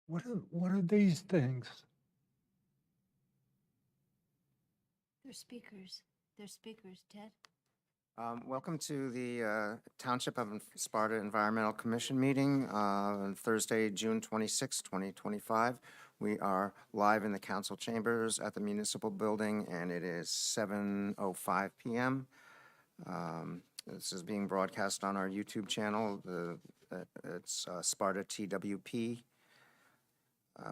What are these things? They're speakers. They're speakers, Ted. Welcome to the Township of Sparta Environmental Commission meeting on Thursday, June 26, 2025. We are live in the council chambers at the municipal building, and it is 7:05 p.m. This is being broadcast on our YouTube channel. It's Sparta TWP.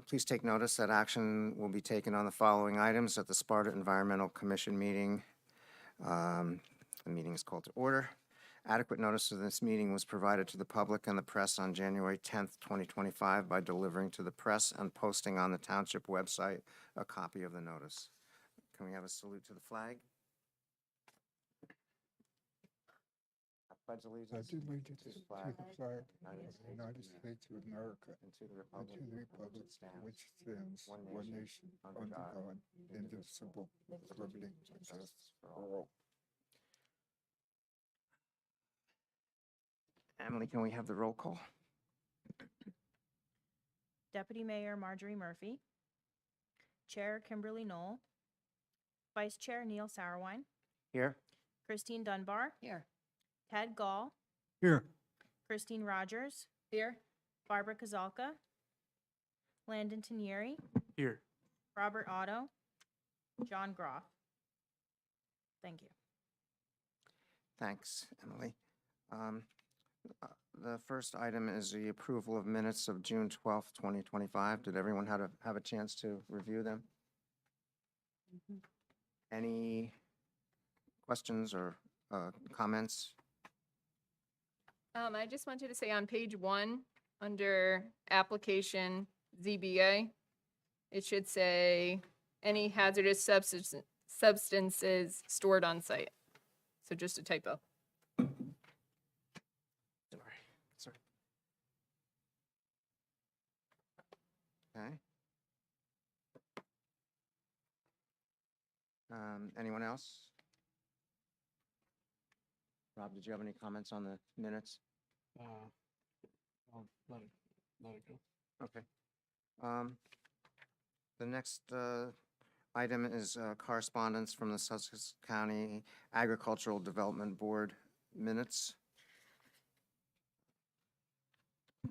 Please take notice that action will be taken on the following items at the Sparta Environmental Commission meeting. The meeting is called to order. Adequate notice of this meeting was provided to the public and the press on January 10th, 2025 by delivering to the press and posting on the township website a copy of the notice. Can we have a salute to the flag? I pledge allegiance To the to the flag flag of the United States of America and to the and republic to the republic which stands one one nation, nation under God, indivisible, with liberty and justice for all. Emily, can we have the roll call? Deputy Mayor Marjorie Murphy, Chair Kimberly Knoll, Vice Chair Neil Sauerwein, Here. Christine Dunbar, Here. Ted Gall, Here, Christine Rogers. Here. Barbara Kazalka, Landon Tanieri, Here. Robert Otto, John Groff. Thank you. Thanks, Emily. The first item is the approval of minutes of June 12th, 2025. Did everyone have a chance to review them? Any questions or comments? I just wanted to say on page 1, under application ZBA, it should say any hazardous substances stored on site. So just a typo. Sorry. Okay. Anyone else? Rob, did you have any comments on the minutes? I'll let it go. Okay. The next item is correspondence from the Sussex County Agricultural Development Board minutes.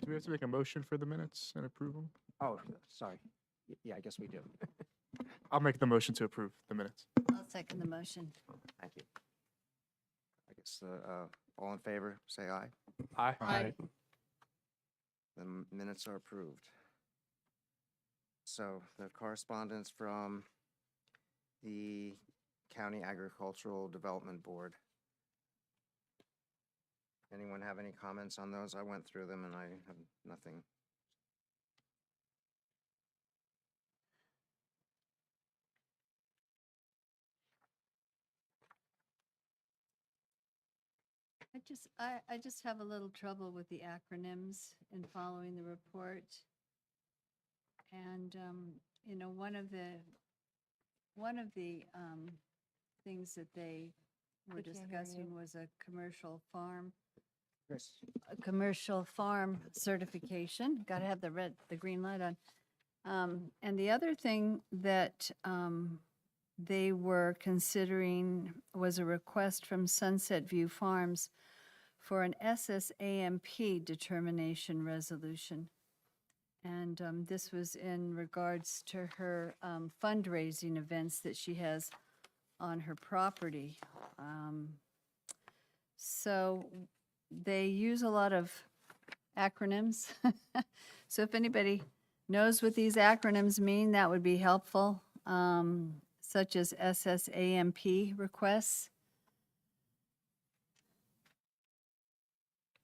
Do we have to make a motion for the minutes and approve them? Oh, sorry. Yeah, I guess we do. I'll make the motion to approve the minutes. I'll second the motion. Thank you. I guess all in favor, say aye. Aye. Aye. The minutes are approved. So the correspondence from the County Agricultural Development Board. Anyone have any comments on those? I went through them and I have nothing. I just have a little trouble with the acronyms in following the report. And, one of the things that they were We can't hear discussing you. was a commercial farm Chris? a commercial farm certification. Got to have the green light on. And the other thing that they were considering was a request from Sunset View Farms for an SSAMP determination resolution. And this was in regards to her fundraising events that she has on her property. So they use a lot of acronyms. So if anybody knows what these acronyms mean, that would be helpful, such as SSAMP requests.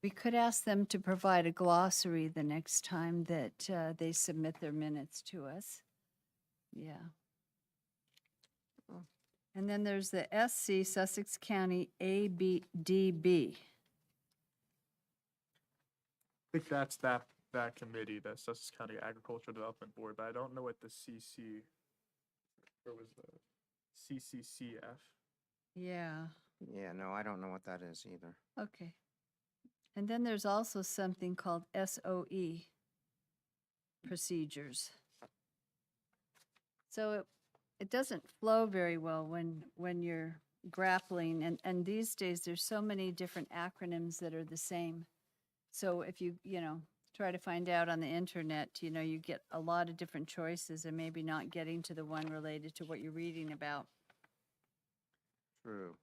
We could ask them to provide a glossary the next time that they submit their minutes to us. Yeah. And then there's the SC, Sussex County ABDB. I think that's that committee, the Sussex County Agricultural Development Board, but I don't know what the CC, or was the CCCF? Yeah, Yeah, no, I don't know what that is either. okay. And then there's also something called SOE. procedures. So it doesn't flow very well when you're grappling, and these days, there's so many different acronyms that are the same. So if you try to find out on the internet, you get a lot of different choices and maybe not getting to the one related to what you're reading about. True.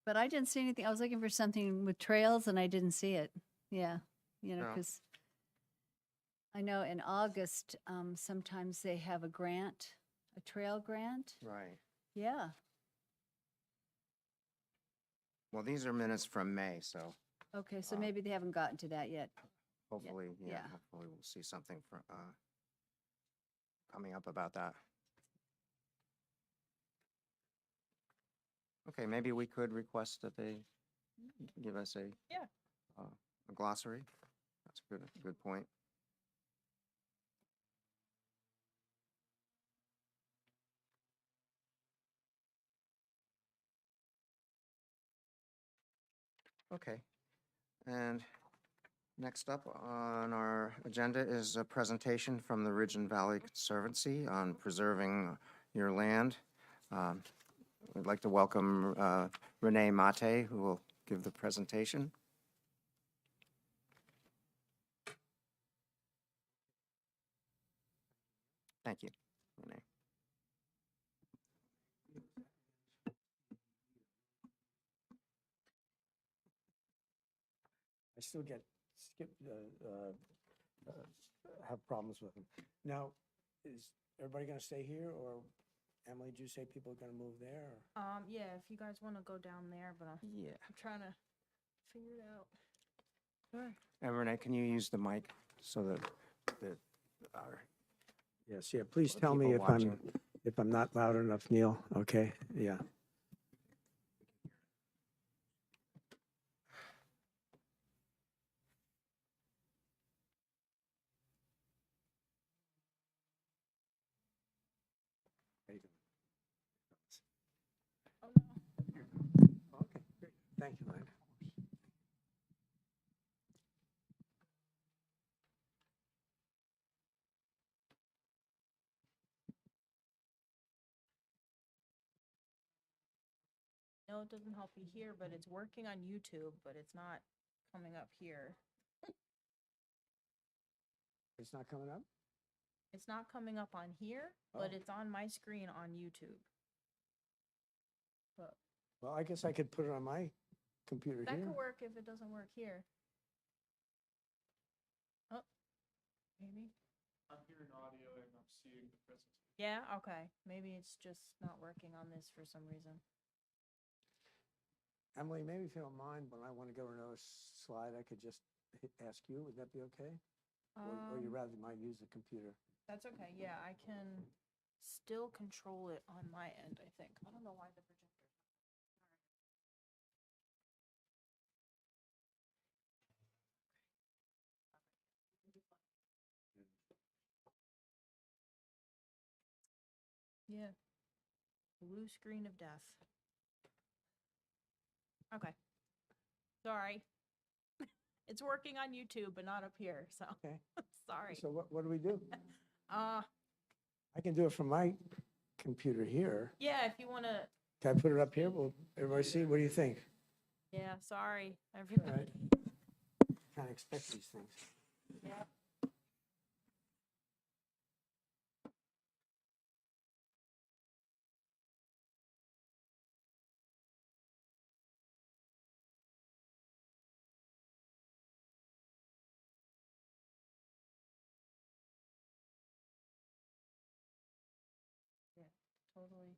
But I didn't see anything. I was looking for something with trails and I didn't see it. Yeah, No. because I know in August, sometimes they have a grant, a trail grant. Right. Yeah. Well, these are minutes from May, so Okay, so Uh, maybe they haven't gotten to that yet. hopefully, yeah. hopefully we'll see something coming up about that. Okay, maybe we could request that they give us Yeah. a glossary. That's a good point. Okay, and next up on our agenda is a presentation from the Ridge and Valley Conservancy on preserving your land. We'd like to welcome Renee Mate, who will give the presentation. Thank you, Renee. I still have problems with them. Now, is everybody gonna stay here, or Emily, did you say people are gonna move there? Or? Yeah, if you guys want to go down there, but I'm Yeah. trying to figure it out. And Renee, can you use the mic so that our Yes, yeah, please For tell me people if I'm not loud enough, Neil, okay? Yeah. How you doing? Oh, no. Okay, great. Thank you, Len. No, it doesn't help you here, but it's working on YouTube, but it's not coming up here. It's not coming up? It's not coming up on here, but Oh. it's on my screen on YouTube. But Well, I guess I could put it on my computer that here. could work if it doesn't work here. Oh, maybe. I'm hearing audio and I'm seeing the presentation. Yeah, okay. Maybe it's just not working on this for some reason. Emily, maybe if you don't mind, when I want to go to another slide, I could just ask you, would that be okay? Or you rather might use the computer? That's okay. Yeah, I can still control it on my end, I think. I don't know why the projector. Yeah. Blue screen of death. Okay. Sorry. It's working on YouTube, but not up here, so Okay. sorry. So what do we do? Uh, I can do it from my computer here. yeah, if you wanna, Can I put it up here? Will everybody see? What do you think? yeah, sorry, All everybody. right. Kind of expect these things. Yeah. Yeah, totally.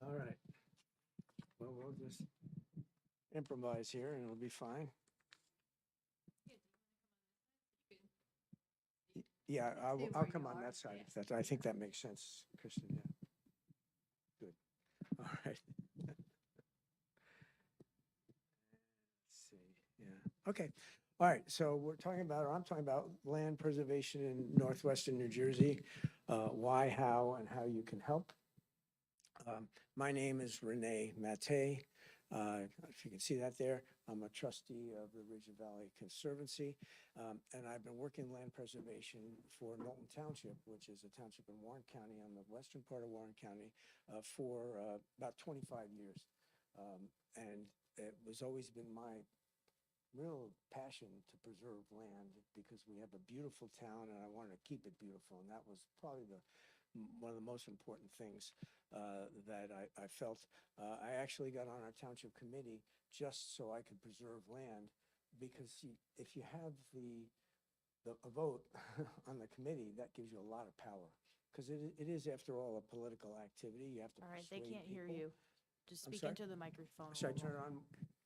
All right. Well, we'll just improvise here and it'll be fine. Yeah, I'll come on that side. If that, I think that makes sense, Kristen, yeah. All right. Let's see, yeah, okay. All right, so we're talking about, or I'm talking about land preservation in northwestern New Jersey, why, how, and how you can help. My name is Renee Matte. If you can see that there, I'm a trustee of the Ridge Valley Conservancy, and I've been working land preservation for Knowlton Township, which is a township in Warren County on the western part of Warren County, for about 25 years. And it was always been my real passion to preserve land because we have a beautiful town and I wanted to keep it beautiful. And that was probably one of the most important things that I felt. I actually got on our township committee just so I could preserve land because if you have a vote on the committee, that gives you a lot of power. Because it is, after all, a political activity. You have to All right, they persuade can't hear people. you. Just I'm speak sorry? into the microphone. Should I a little turn it more. on?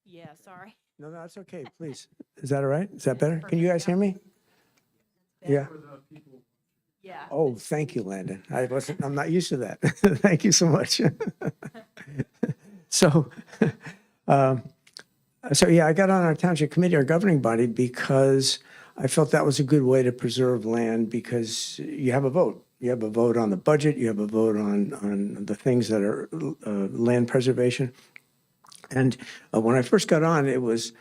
Yeah, sorry. No, that's okay, please. Is that all right? Is that better? Can you guys hear me? Yeah. Yeah. Oh, thank you, Landon. I'm not used to that. Thank you so much. So, yeah, I got on our township committee, our governing body, because I felt that was a good way to preserve land because you have a vote. You have a vote on the budget, you have a vote on the things that are land preservation. And when I first got on, it was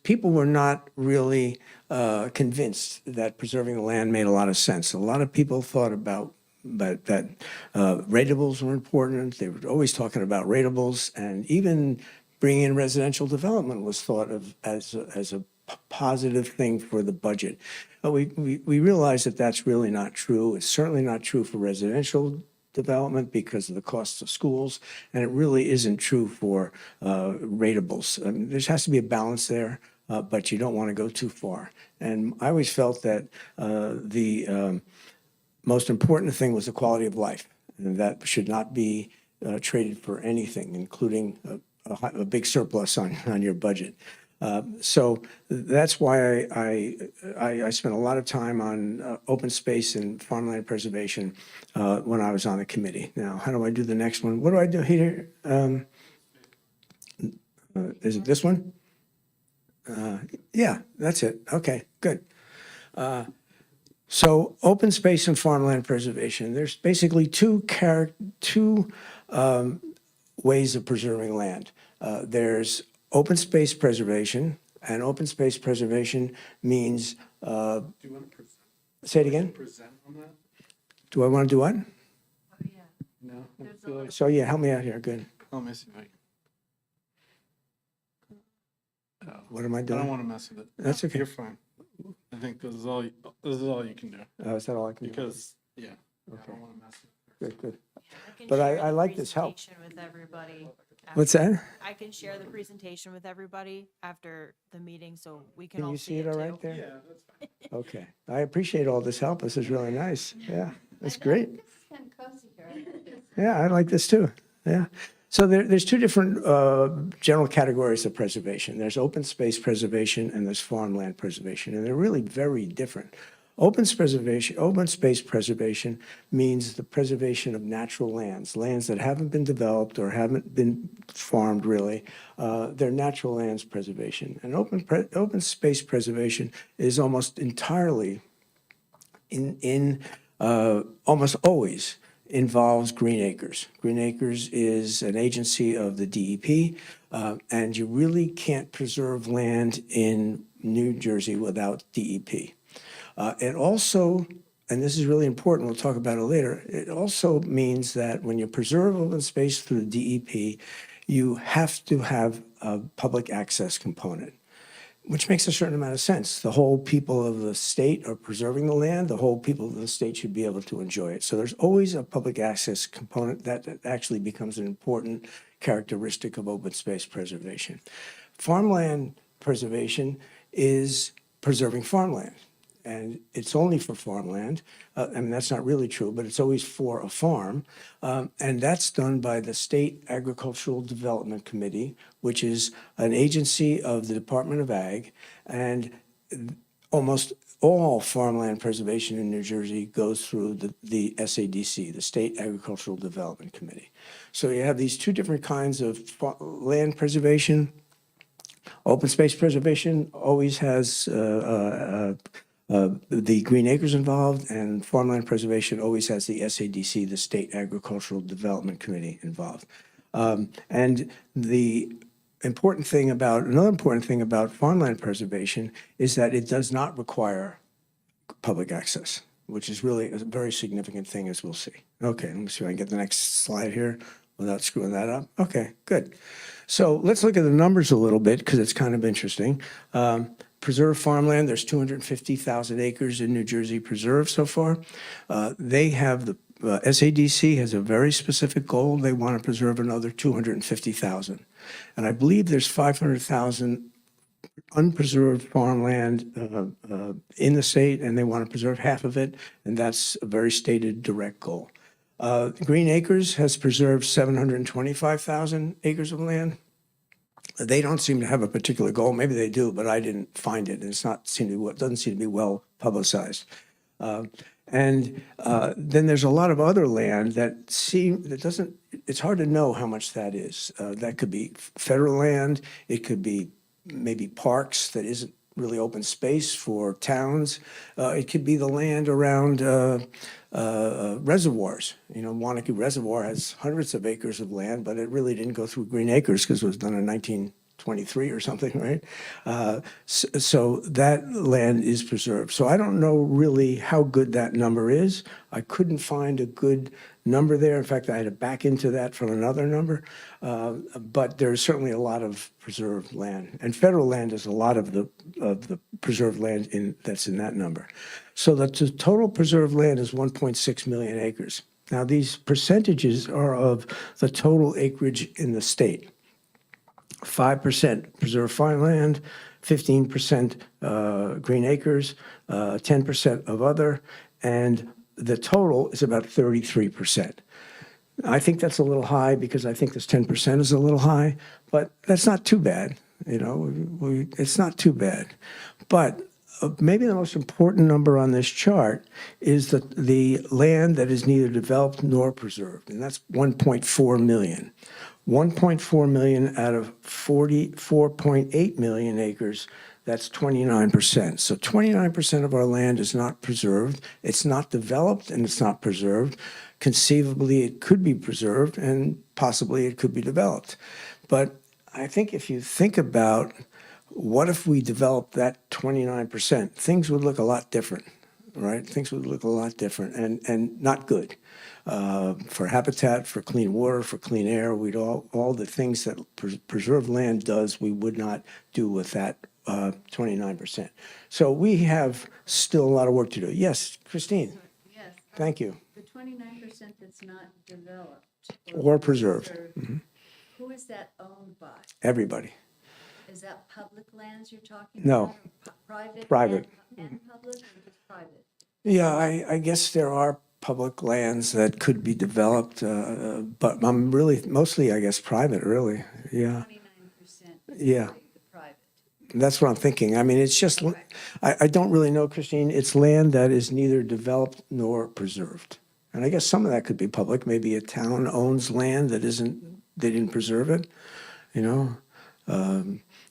people were not really convinced that preserving the land made a lot of sense. A lot of people thought about that ratables were important. They were always talking about ratables, and even bringing in residential development was thought of as a positive thing for the budget. But we realized that that's really not true. It's certainly not true for residential development because of the costs of schools, and it really isn't true for ratables. I mean, there has to be a balance there, but you don't want to go too far. And I always felt that the most important thing was the quality of life, and that should not be traded for anything, including a big surplus on your budget. So that's why I spent a lot of time on open space and farmland preservation when I was on the committee. Now, how do I do the next one? What do I do here? Is it this one? Yeah, that's it. Okay, good. So open space and farmland preservation, there's basically two ways of preserving land. There's open space preservation, and open space preservation means, Do you want to present? say it again? Present on that? Do I want to do what? No. I feel like, So yeah, help me out here, good. let me see if I can. Oh, What am I I don't doing? want to mess with it. That's okay. You're fine. I think this is all you can do Is that all I can do? because, yeah, I Okay, don't want to mess with it. good. can But I share the like this help. presentation With everybody. What's that? I can share the presentation with everybody after the meeting, so we can Can all you see see it all too. right there? Yeah, that's fine. Okay, I appreciate all this help. This is really nice. Yeah, that's great. This is kind of cozy here. Yeah, I like this too. Yeah. So there's two different general categories of preservation. There's open space preservation and there's farmland preservation, and they're really very different. Open space preservation means the preservation of natural lands, lands that haven't been developed or haven't been farmed really. They're natural lands preservation. And open space preservation is almost entirely almost always involves Green Acres. Green Acres is an agency of the DEP, and you really can't preserve land in New Jersey without DEP. It also, and this is really important, we'll talk about it later, it also means that when you preserve open space through the DEP, you have to have a public access component, which makes a certain amount of sense. The whole people of the state are preserving the land. The whole people of the state should be able to enjoy it. So there's always a public access component that actually becomes an important characteristic of open space preservation. Farmland preservation is preserving farmland. And it's only for farmland. I mean, that's not really true, but it's always for a farm. And that's done by the State Agricultural Development Committee, which is an agency of the Department of Ag. And almost all farmland preservation in New Jersey goes through the SADC, the State Agricultural Development Committee. So you have these two different kinds of land preservation. Open space preservation always has the Green Acres involved, and farmland preservation always has the SADC, the State Agricultural Development Committee, involved. And another important thing about farmland preservation is that it does not require public access, which is really a very significant thing, as we'll see. Okay, let me see if I can get the next slide here without screwing that up. Okay, good. So let's look at the numbers a little bit because it's kind of interesting. Preserved farmland, there's 250,000 acres in New Jersey preserved so far. They have the SADC has a very specific goal. They want to preserve another 250,000. And I believe there's 500,000 unpreserved farmland in the state, and they want to preserve half of it, and that's a very stated direct goal. Green Acres has preserved 725,000 acres of land. They don't seem to have a particular goal. Maybe they do, but I didn't find it. It's not doesn't seem to be well publicized. And then there's a lot of other land that doesn't. It's hard to know how much that is. That could be federal land. It could be maybe parks that isn't really open space for towns. It could be the land around reservoirs. You know, Wanakee Reservoir has hundreds of acres of land, but it really didn't go through Green Acres because it was done in 1923 or something, right? So that land is preserved. So I don't know really how good that number is. I couldn't find a good number there. In fact, I had to back into that from another number. But there's certainly a lot of preserved land. And federal land is a lot of the preserved land that's in that number. So the total preserved land is 1.6 million acres. Now, these percentages are of the total acreage in the state. 5% preserved farmland, 15% Green Acres, 10% of other, and the total is about 33%. I think that's a little high because I think this 10% is a little high, but that's not too bad. You know, it's not too bad. But maybe the most important number on this chart is the land that is neither developed nor preserved, and that's 1.4 million. 1.4 million out of 44.8 million acres, that's 29%. So 29% of our land is not preserved. It's not developed and it's not preserved. Conceivably, it could be preserved and possibly it could be developed. But I think if you think about what if we developed that 29%, things would look a lot different, right? Things would look a lot different and not good. For habitat, for clean water, for clean air, we'd all the things that preserved land does, we would not do with that 29%. So we have still a lot of work to do. Yes, Christine, Yes. thank you. The 29% that's not developed. Or preserved. Mhm. Who is that owned by? Everybody. Is that public lands you're talking No. about? or Private? Private. And public or just private? Yeah, I guess there are public lands that could be developed, but I'm really, mostly, I guess, private, really. Yeah, 29%. Yeah. The private. that's what I'm thinking. I mean, it's just, I don't really know, Christine. It's land that is neither developed nor preserved. And I guess some of that could be public. Maybe a town owns land that they didn't preserve it, you know?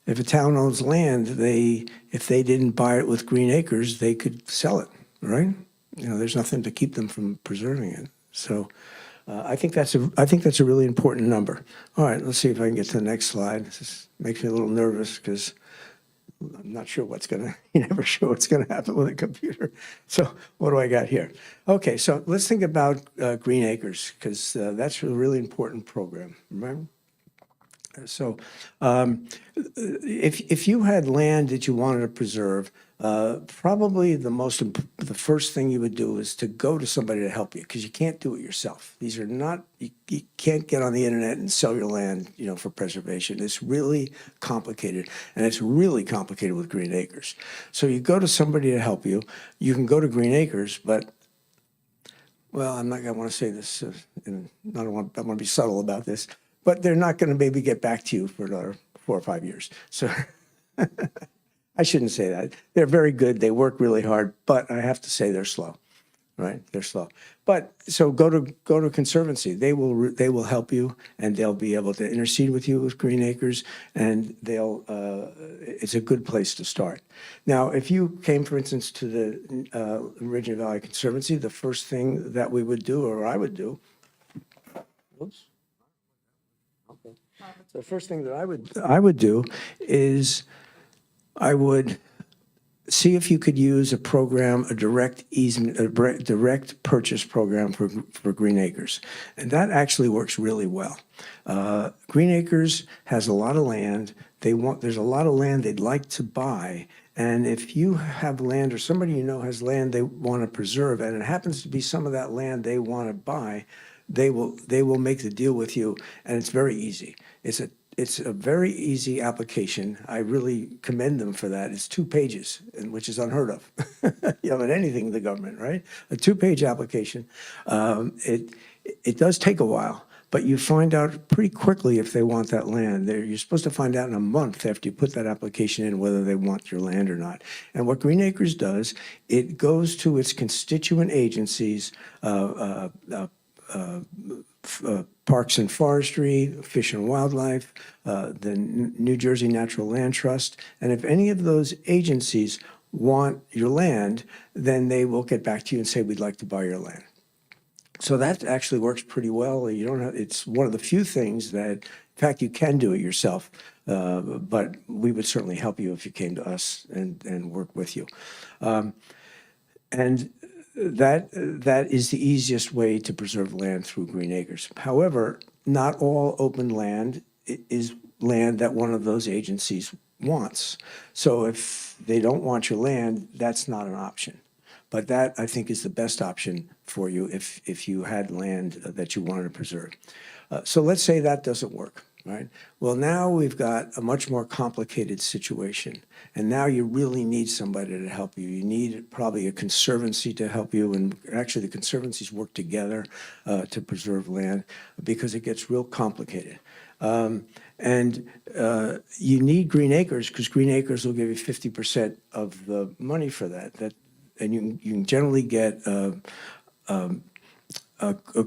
If a town owns land, if they didn't buy it with Green Acres, they could sell it, right? You know, there's nothing to keep them from preserving it. So I think that's a really important number. All right, let's see if I can get to the next slide. This makes me a little nervous because I'm not sure you never sure what's gonna happen with a computer. So what do I got here? Okay, so let's think about Green Acres because that's a really important program, remember? So if you had land that you wanted to preserve, probably the first thing you would do is to go to somebody to help you because you can't do it yourself. These are not, you can't get on the internet and sell your land, you know, for preservation. It's really complicated, and it's really complicated with Green Acres. So you go to somebody to help you. You can go to Green Acres, but, well, I'm not going to want to say this, and I want to be subtle about this, but they're not going to maybe get back to you for another 4 or 5 years. So I shouldn't say that. They're very good. They work really hard, but I have to say they're slow, right? They're slow. But so go to Conservancy. They will help you, and they'll be able to intercede with you with Green Acres, and it's a good place to start. Now, if you came, for instance, to the Virginia Valley Conservancy, the first thing that we would do, or I would do, oops. Okay. The first thing that I would do is I would see if you could use a program, a direct easement, direct purchase program for Green Acres. And that actually works really well. Green Acres has a lot of land. There's a lot of land they'd like to buy. And if you have land or somebody you know has land they want to preserve, and it happens to be some of that land they want to buy, they will make the deal with you, and it's very easy. It's a very easy application. I really commend them for that. It's 2 pages, which is unheard of. In anything in the government, right? A 2-page application. It does take a while, but you find out pretty quickly if they want that land. You're supposed to find out in a month after you put that application in whether they want your land or not. And what Green Acres does, it goes to its constituent agencies, Parks and Forestry, Fish and Wildlife, the New Jersey Natural Land Trust. And if any of those agencies want your land, then they will get back to you and say, we'd like to buy your land. So that actually works pretty well. You don't have, it's one of the few things that, in fact, you can do it yourself, but we would certainly help you if you came to us and work with you. And that is the easiest way to preserve land through Green Acres. However, not all open land is land that one of those agencies wants. So if they don't want your land, that's not an option. But that, I think, is the best option for you if you had land that you wanted to preserve. So let's say that doesn't work, right? Well, now we've got a much more complicated situation. And now you really need somebody to help you. You need probably a conservancy to help you. And actually, the conservancies work together to preserve land because it gets real complicated. And you need Green Acres because Green Acres will give you 50% of the money for that. And you can generally get a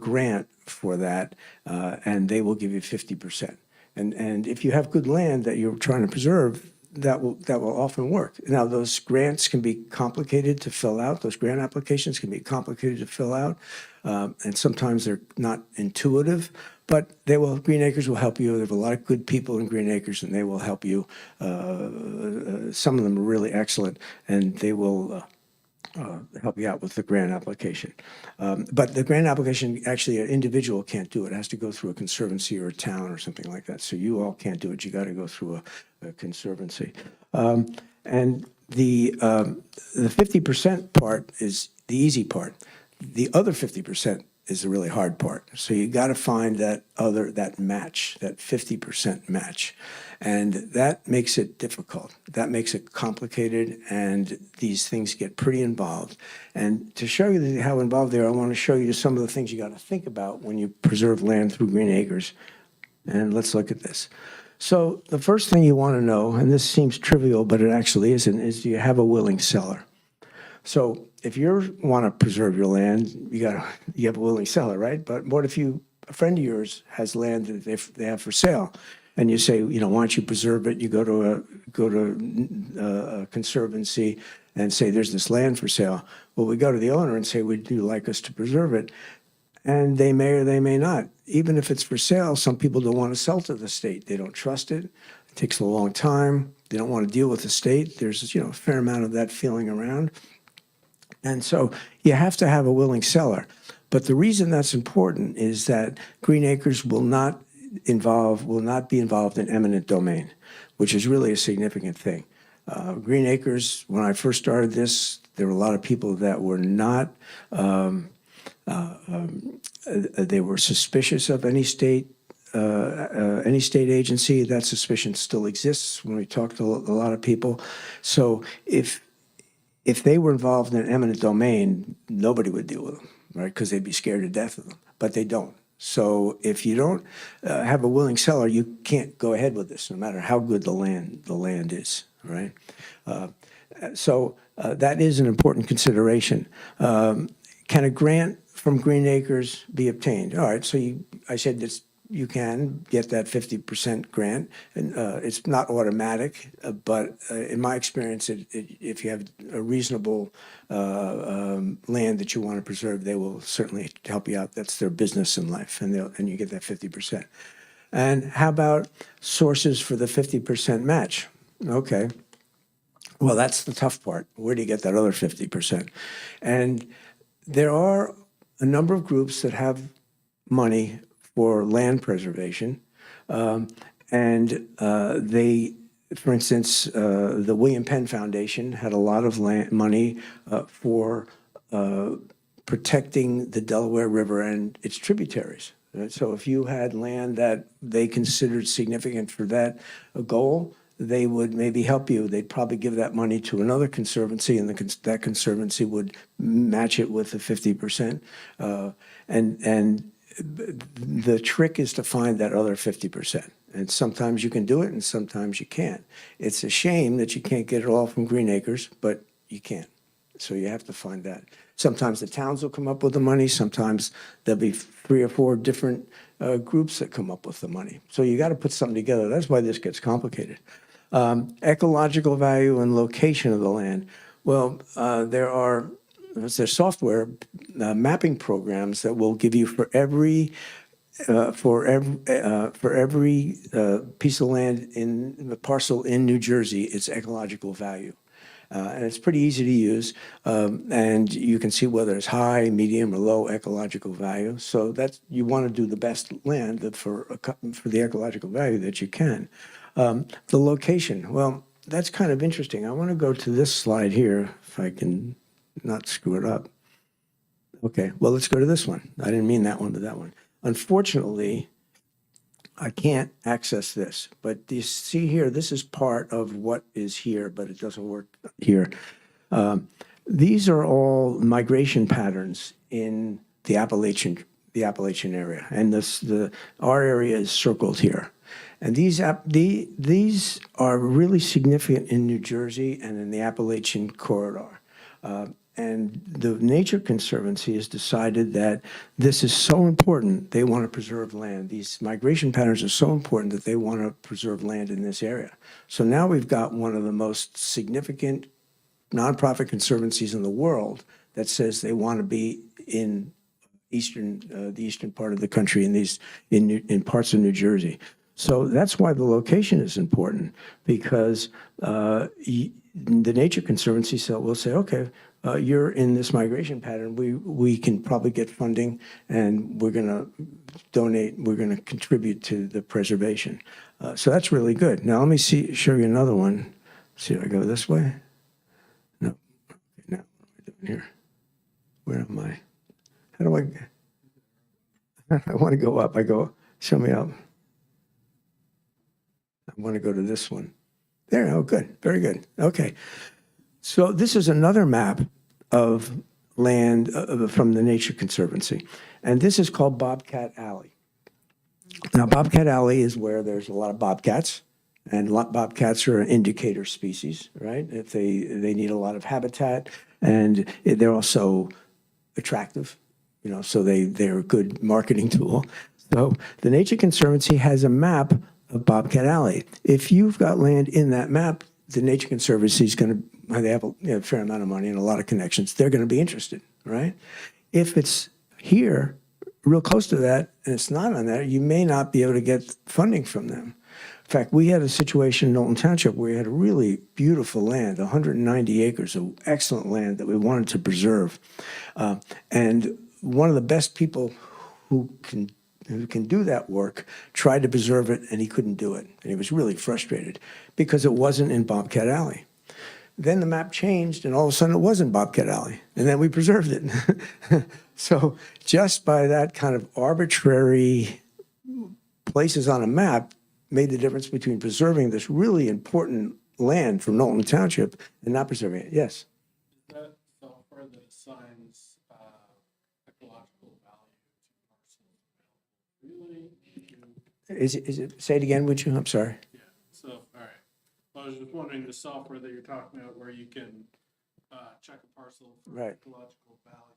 grant for that, and they will give you 50%. And if you have good land that you're trying to preserve, that will often work. Now, those grants can be complicated to fill out. Those grant applications can be complicated to fill out, and sometimes they're not intuitive. But Green Acres will help you. There are a lot of good people in Green Acres, and they will help you. Some of them are really excellent, and they will help you out with the grant application. But the grant application, actually, an individual can't do it. It has to go through a conservancy or a town or something like that. So you all can't do it. You got to go through a conservancy. And the 50% part is the easy part. The other 50% is the really hard part. So you got to find that match, that 50% match. And that makes it difficult. That makes it complicated, and these things get pretty involved. And to show you how involved they are, I want to show you some of the things you got to think about when you preserve land through Green Acres. And let's look at this. So the first thing you want to know, and this seems trivial, but it actually isn't, is do you have a willing seller? So if you want to preserve your land, you have a willing seller, right? But what if a friend of yours has land that they have for sale? And you say, why don't you preserve it? You go to a conservancy and say, there's this land for sale. Well, we go to the owner and say, would you like us to preserve it? And they may or they may not. Even if it's for sale, some people don't want to sell to the state. They don't trust it. It takes a long time. They don't want to deal with the state. There's a fair amount of that feeling around. And so you have to have a willing seller. But the reason that's important is that Green Acres will not be involved in eminent domain, which is really a significant thing. Green Acres, when I first started this, there were a lot of people that were not, they were suspicious of any state agency. That suspicion still exists when we talk to a lot of people. So if they were involved in eminent domain, nobody would deal with them, right? Because they'd be scared to death of them. But they don't. So if you don't have a willing seller, you can't go ahead with this, no matter how good the land is, right? That is an important consideration. Can a grant from Green Acres be obtained? All right, so I said this, you can get that 50% grant, and it's not automatic, but in my experience, if you have a reasonable land that you want to preserve, they will certainly help you out. That's their business in life, and you get that 50%. And how about sources for the 50% match? Okay. Well, that's the tough part. Where do you get that other 50%? And there are a number of groups that have money for land preservation. And they, for instance, the William Penn Foundation had a lot of money for protecting the Delaware River and its tributaries. Right? So if you had land that they considered significant for that goal, they would maybe help you. They'd probably give that money to another conservancy, and that conservancy would match it with the 50%. And the trick is to find that other 50%. And sometimes you can do it, and sometimes you can't. It's a shame that you can't get it all from Green Acres, but you can't. So you have to find that. Sometimes the towns will come up with the money. Sometimes there'll be 3 or 4 different groups that come up with the money. So you got to put something together. That's why this gets complicated. Ecological value and location of the land. Well, there's software mapping programs that will give you for every piece of land in the parcel in New Jersey, its ecological value. And it's pretty easy to use, and you can see whether it's high, medium, or low ecological value. So you want to do the best land for the ecological value that you can. The location, well, that's kind of interesting. I want to go to this slide here, if I can not screw it up. Okay, well, let's go to this one. I didn't mean that one, but that one. Unfortunately, I can't access this, but you see here, this is part of what is here, but it doesn't work here. These are all migration patterns in the Appalachian area, and our area is circled here. And these are really significant in New Jersey and in the Appalachian corridor. And the Nature Conservancy has decided that this is so important, they want to preserve land. These migration patterns are so important that they want to preserve land in this area. So now we've got one of the most significant nonprofit conservancies in the world that says they want to be in the eastern part of the country, in parts of New Jersey. So that's why the location is important, because the Nature Conservancy will say, okay, you're in this migration pattern. We can probably get funding, and we're going to donate. We're going to contribute to the preservation. So that's really good. Now let me show you another one. See if I go this way. No. Now what am I doing here? Where am I? How do I want to go up. Show me up. I want to go to this one. There, oh, good, very good. Okay. So this is another map of land from the Nature Conservancy. And this is called Bobcat Alley. Now, Bobcat Alley is where there's a lot of bobcats. And bobcats are an indicator species, right? If they need a lot of habitat, and they're also attractive, so they're a good marketing tool. So the Nature Conservancy has a map of Bobcat Alley. If you've got land in that map, the Nature Conservancy is going to, they have a fair amount of money and a lot of connections. They're going to be interested, right? If it's here, real close to that, and it's not on there, you may not be able to get funding from them. In fact, we had a situation in Knowlton Township where we had a really beautiful land, 190 acres of excellent land that we wanted to preserve. And one of the best people who can do that work tried to preserve it, and he couldn't do it. And he was really frustrated because it wasn't in Bobcat Alley. Then the map changed, and all of a sudden it was in Bobcat Alley, and then we preserved it. So just by that kind of arbitrary places on a map made the difference between preserving this really important land from Knowlton Township and not preserving it. Yes? That software that assigns ecological value to parcels Is it, say it again, would you? I'm sorry. So, all right. Well, I was just wondering the software that you're talking about where you can check a parcel for Right. ecological value,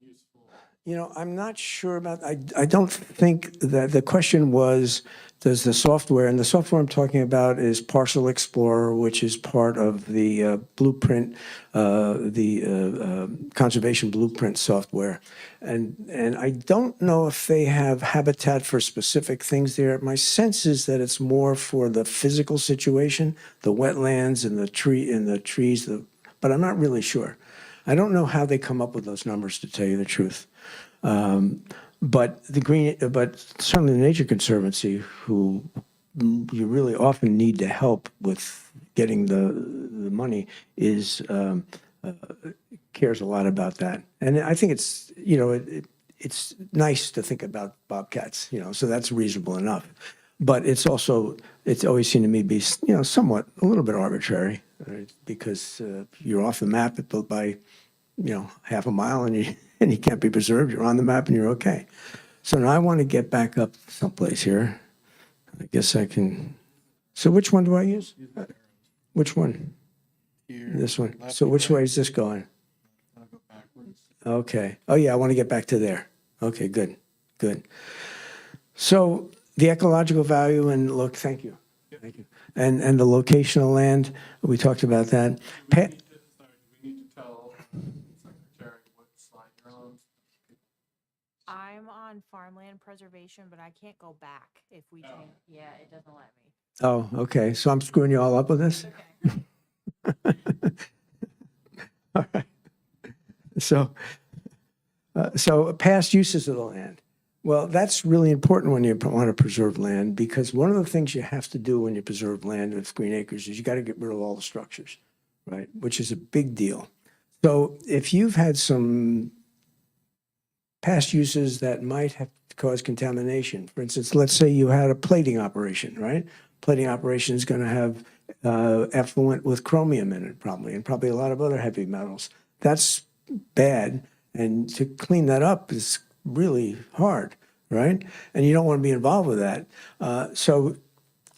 useful. You know, I'm not sure about, I don't think that the question was, does the software, and the software I'm talking about is Parcel Explorer, which is part of the blueprint, conservation blueprint software. And I don't know if they have habitat for specific things there. My sense is that it's more for the physical situation, the wetlands and the trees, but I'm not really sure. I don't know how they come up with those numbers, to tell you the truth. But certainly the Nature Conservancy, who you really often need to help with getting the money, cares a lot about that. And I think it's, you know, it's nice to think about bobcats, you know, so that's reasonable enough. But it's also, it's always seemed to me be, you know, somewhat, a little bit arbitrary, because you're off the map by, you know, half a mile and you can't be preserved. You're on the map and you're okay. So now I want to get back up someplace here. I guess I can. So which one do I use? Which one? Here, This one. left So and which right. way is this going? I'll go backwards. Okay. Oh, yeah, I want to get back to there. Okay, good, good. So the ecological value and look, thank you. Thank you. And the locational land, we talked about that. Sorry, do we need to tell Secretary what slide you're on? I'm on farmland preservation, but I can't go back if we change. Yeah, it doesn't let me. Oh, okay. So I'm screwing you all up with this? All right. So past uses of the land. Well, that's really important when you want to preserve land, because one of the things you have to do when you preserve land with Green Acres is you got to get rid of all the structures, right? Which is a big deal. So if you've had some past uses that might have caused contamination, for instance, let's say you had a plating operation, right? Plating operation is going to have effluent with chromium in it probably, and probably a lot of other heavy metals. That's bad, and to clean that up is really hard, right? And you don't want to be involved with that. So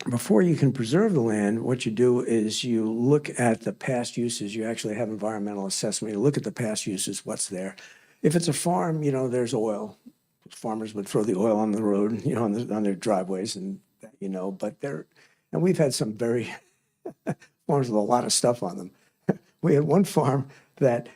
before you can preserve the land, what you do is you look at the past uses. You actually have environmental assessment. You look at the past uses, what's there. If it's a farm, you know, there's oil. Farmers would throw the oil on the road, you know, on their driveways, and you know, but and we've had some very farms with a lot of stuff on them. We had one farm that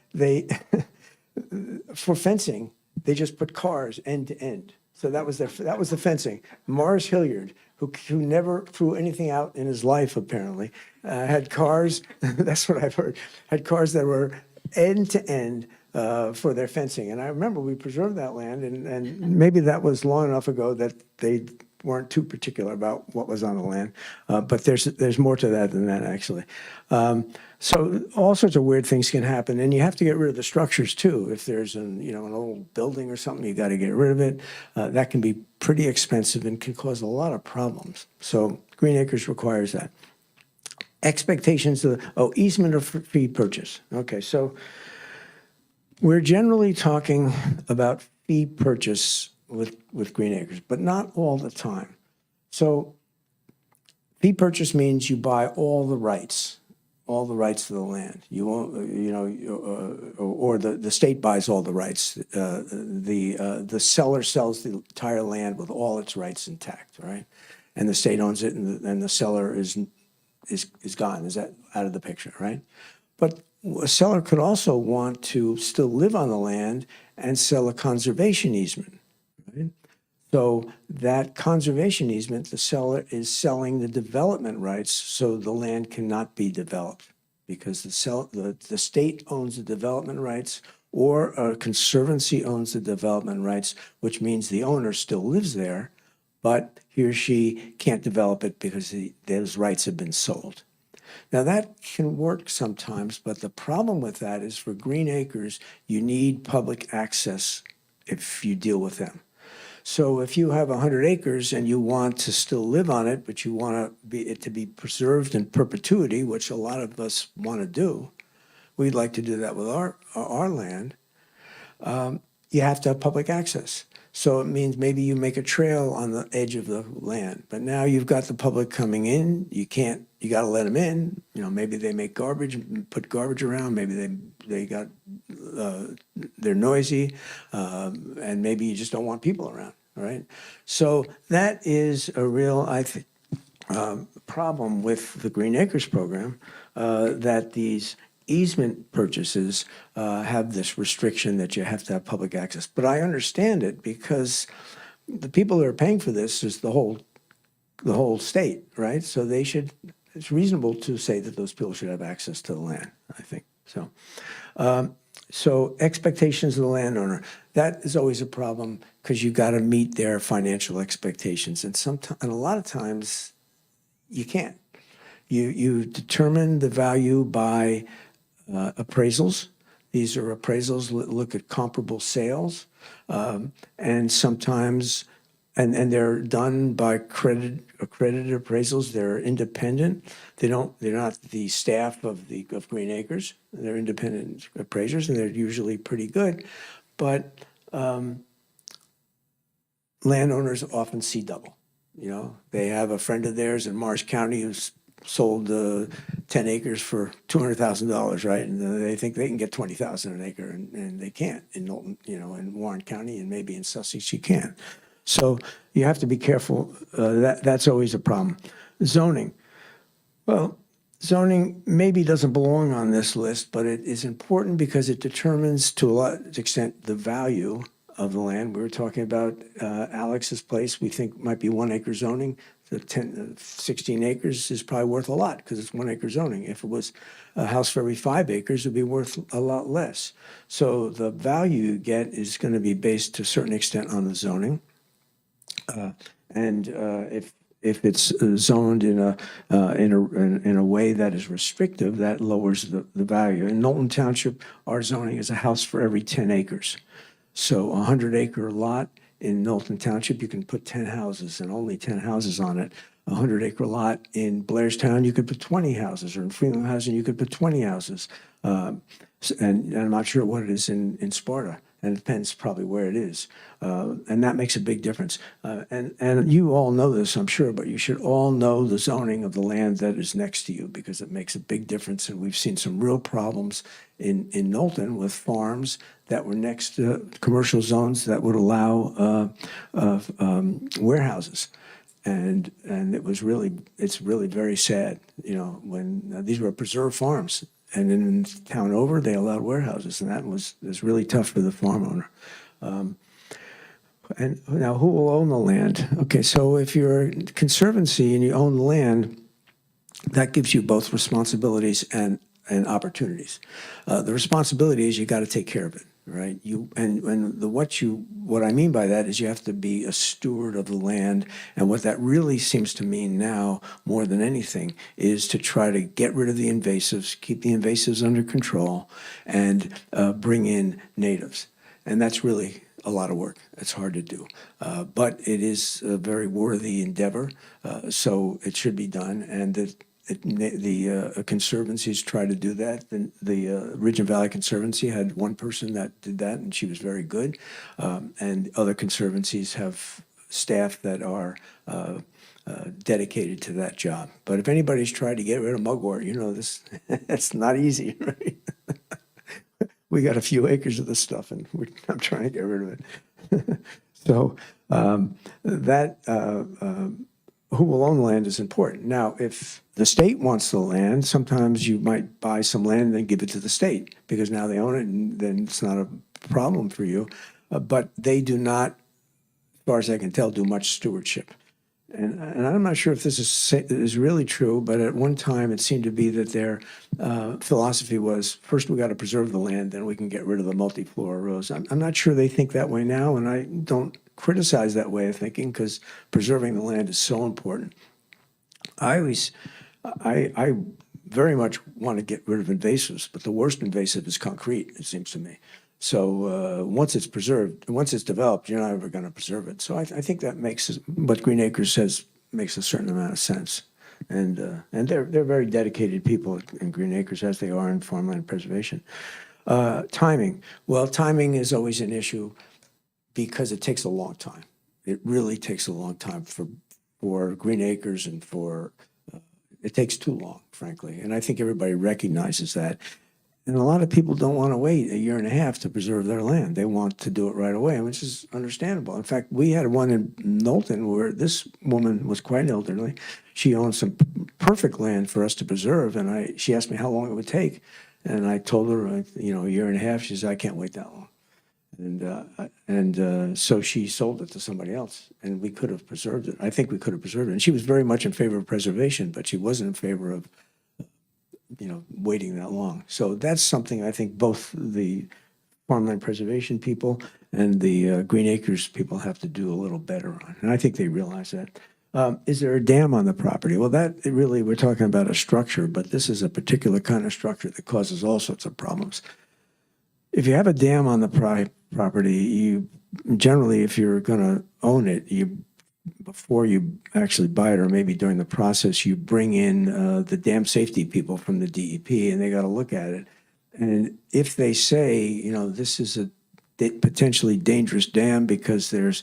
for fencing, they just put cars end to end. So that was the fencing. Morris Hilliard, who never threw anything out in his life apparently, had cars. That's what I've heard. Had cars that were end to end for their fencing. And I remember we preserved that land, and maybe that was long enough ago that they weren't too particular about what was on the land. But there's more to that than that, actually. So all sorts of weird things can happen, and you have to get rid of the structures too. If there's an old building or something, you got to get rid of it. That can be pretty expensive and can cause a lot of problems. So Green Acres requires that. Expectations of easement or fee purchase. Okay, so we're generally talking about fee purchase with Green Acres, but not all the time. So fee purchase means you buy all the rights to the land. You won't, or the state buys all the rights. The seller sells the entire land with all its rights intact, right? And the state owns it, and the seller is gone, is that out of the picture, right? But a seller could also want to still live on the land and sell a conservation easement, right? So that conservation easement, the seller is selling the development rights so the land cannot be developed, because the state owns the development rights, or a conservancy owns the development rights, which means the owner still lives there, but he or she can't develop it because those rights have been sold. Now, that can work sometimes, but the problem with that is for Green Acres, you need public access if you deal with them. So if you have 100 acres and you want to still live on it, but you want it to be preserved in perpetuity, which a lot of us want to do, we'd like to do that with our land. you have to have public access. So it means maybe you make a trail on the edge of the land, but now you've got the public coming in, you got to let them in. You know, maybe they make garbage, put garbage around, maybe they're noisy, and maybe you just don't want people around, all right? So that is a real, I think, problem with the Green Acres program, that these easement purchases have this restriction that you have to have public access. But I understand it because the people that are paying for this is the whole state, right? So it's reasonable to say that those people should have access to the land, I think. So expectations of the landowner, that is always a problem because you got to meet their financial expectations. And a lot of times you can't. You determine the value by appraisals. These are appraisals that look at comparable sales, and sometimes, and they're done by accredited appraisals. They're independent. They're not the staff of Green Acres. They're independent appraisers, and they're usually pretty good. But landowners often see double. You know, they have a friend of theirs in Marsh County who's sold 10 acres for $200,000, right? And they think they can get 20,000 an acre, and they can't in Knowlton, you know, in Warren County, and maybe in Sussex you can. So you have to be careful. That's always a problem. Zoning. Well, zoning maybe doesn't belong on this list, but it is important because it determines to a large extent the value of the land. We were talking about Alex's place. We think might be 1 acre zoning. The 16 acres is probably worth a lot because it's 1 acre zoning. If it was a house for every 5 acres, it'd be worth a lot less. So the value you get is going to be based to a certain extent on the zoning. If it's zoned in a way that is restrictive, that lowers the value. In Knowlton Township, our zoning is a house for every 10 acres. So a 100-acre lot in Knowlton Township, you can put 10 houses and only 10 houses on it. A 100-acre lot in Blairstown, you could put 20 houses, or in Freeland Housing, you could put 20 houses. And I'm not sure what it is in Sparta, and it depends probably where it is. And that makes a big difference. And you all know this, I'm sure, but you should all know the zoning of the land that is next to you because it makes a big difference. And we've seen some real problems in Knowlton with farms that were next to commercial zones that would allow warehouses. And it's really very sad, you know, when these were preserved farms. And in town over, they allowed warehouses, and that was really tough for the farm owner. And now, who will own the land? Okay, so if you're a conservancy and you own the land, that gives you both responsibilities and opportunities. The responsibility is you got to take care of it, right? What I mean by that is you have to be a steward of the land, and what that really seems to mean now more than anything is to try to get rid of the invasives, keep the invasives under control, and bring in natives. And that's really a lot of work. It's hard to do, but it is a very worthy endeavor. So it should be done, and the conservancies try to do that. The Ridge and Valley Conservancy had one person that did that, and she was very good. And other conservancies have staff that are dedicated to that job. But if anybody's tried to get rid of mugwort, you know this. It's not easy, right? We got a few acres of this stuff, and I'm trying to get rid of it. So who will own the land is important. Now, if the state wants the land, sometimes you might buy some land and then give it to the state because now they own it, and then it's not a problem for you. But they do not, as far as I can tell, do much stewardship. And I'm not sure if this is really true, but at one time it seemed to be that their philosophy was, first we got to preserve the land, then we can get rid of the multiflora rows. I'm not sure they think that way now, and I don't criticize that way of thinking because preserving the land is so important. I very much want to get rid of invasives, but the worst invasive is concrete, it seems to me. So once it's preserved, once it's developed, you're not ever going to preserve it. So I think that makes what Green Acres says makes a certain amount of sense. And they're very dedicated people in Green Acres, as they are in farmland preservation. Timing. Well, timing is always an issue because it takes a long time. It really takes a long time for Green Acres and it takes too long, frankly. And I think everybody recognizes that. And a lot of people don't want to wait a year and a half to preserve their land. They want to do it right away, which is understandable. In fact, we had one in Knowlton where this woman was quite elderly. She owned some perfect land for us to preserve, and she asked me how long it would take. And I told her, a year and a half. She said, I can't wait that long. And so she sold it to somebody else, and we could have preserved it. I think we could have preserved it. And she was very much in favor of preservation, but she wasn't in favor of, waiting that long. So that's something I think both the farmland preservation people and the Green Acres people have to do a little better on. And I think they realize that. Is there a dam on the property? Well, we're talking about a structure, but this is a particular kind of structure that causes all sorts of problems. If you have a dam on the property, you generally, if you're going to own it, before you actually buy it, or maybe during the process, you bring in the dam safety people from the DEP, and they got to look at it. And if they say, this is a potentially dangerous dam because there's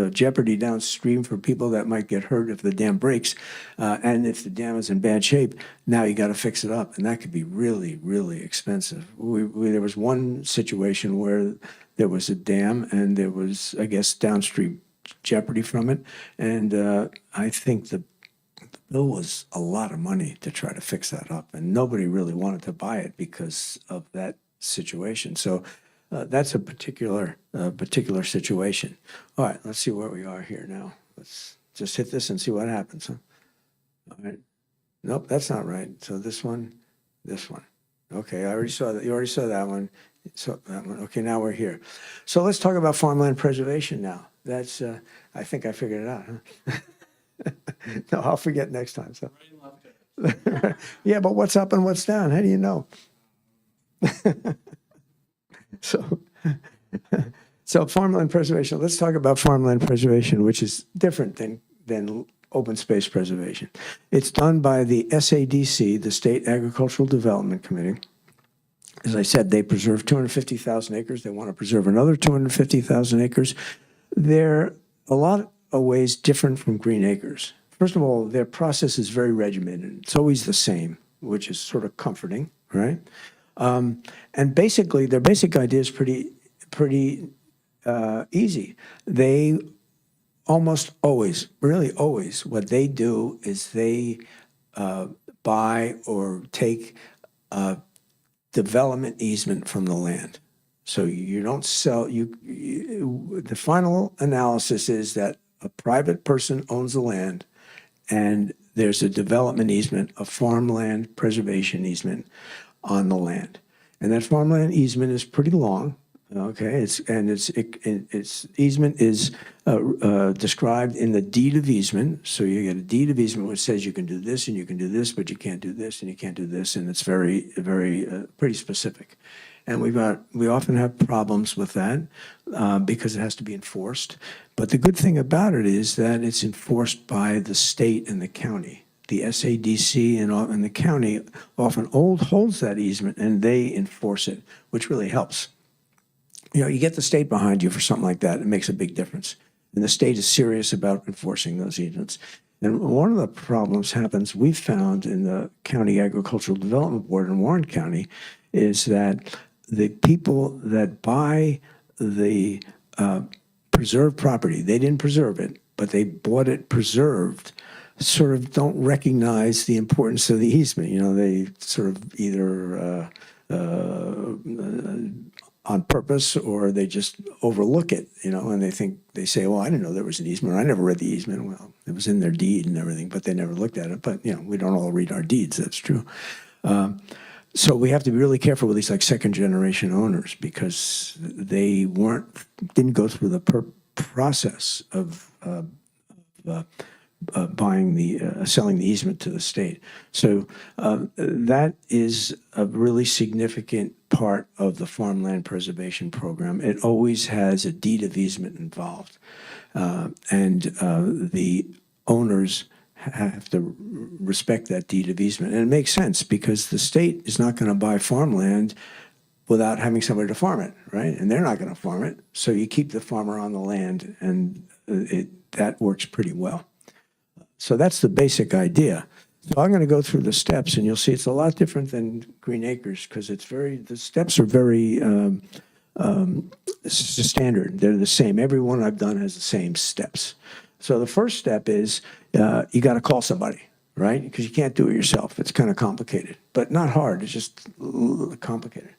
jeopardy downstream for people that might get hurt if the dam breaks, and if the dam is in bad shape, now you got to fix it up, and that could be really, really expensive. There was one situation where there was a dam, and there was, I guess, downstream jeopardy from it, and I think the bill was a lot of money to try to fix that up, and nobody really wanted to buy it because of that situation. So that's a particular situation. All right, let's see where we are here now. Let's just hit this and see what happens. Huh? All right. Nope, that's not right. So this one. Okay, I already saw that. You already saw that one. So that one. Okay, now we're here. So let's talk about farmland preservation now. That's, I think I figured it out, huh? No, I'll forget next time. So. Yeah, but what's up and what's down? How do you know? So farmland preservation. Let's talk about farmland preservation, which is different than open space preservation. It's done by the SADC, the State Agricultural Development Committee. As I said, they preserve 250,000 acres. They want to preserve another 250,000 acres. They're a lot of ways different from Green Acres. First of all, their process is very regimented. It's always the same, which is sort of comforting, right? And basically, their basic idea is pretty easy. They almost always, really always, what they do is they buy or take a development easement from the land. So you don't sell, the final analysis is that a private person owns the land and there's a development easement, a farmland preservation easement on the land. And that farmland easement is pretty long, okay? Its easement is described in the deed of easement. So you get a deed of easement which says you can do this and you can do this, but you can't do this and you can't do this, and it's very, very pretty specific. And we often have problems with that because it has to be enforced. But the good thing about it is that it's enforced by the state and the county. The SADC and the county often holds that easement, and they enforce it, which really helps. You get the state behind you for something like that, it makes a big difference. And the state is serious about enforcing those easements. And one of the problems we've found in the County Agricultural Development Board in Warren County is that the people that buy the preserved property, they didn't preserve it, but they bought it preserved, sort of don't recognize the importance of the easement. They sort of either on purpose or they just overlook it, and they say, well, I didn't know there was an easement. I never read the easement. Well, it was in their deed and everything, but they never looked at it. But, we don't all read our deeds. That's true. So we have to be really careful with these second generation owners because they didn't go through the process of selling the easement to the state. So that is a really significant part of the farmland preservation program. It always has a deed of easement involved, and the owners have to respect that deed of easement. And it makes sense because the state is not going to buy farmland without having somebody to farm it, right? And they're not going to farm it. So you keep the farmer on the land, and that works pretty well. So that's the basic idea. So I'm going to go through the steps, and you'll see it's a lot different than Green Acres because the steps are very standard. They're the same. Every one I've done has the same steps. So the first step is you got to call somebody, right? Because you can't do it yourself. It's kind of complicated, but not hard. It's just complicated.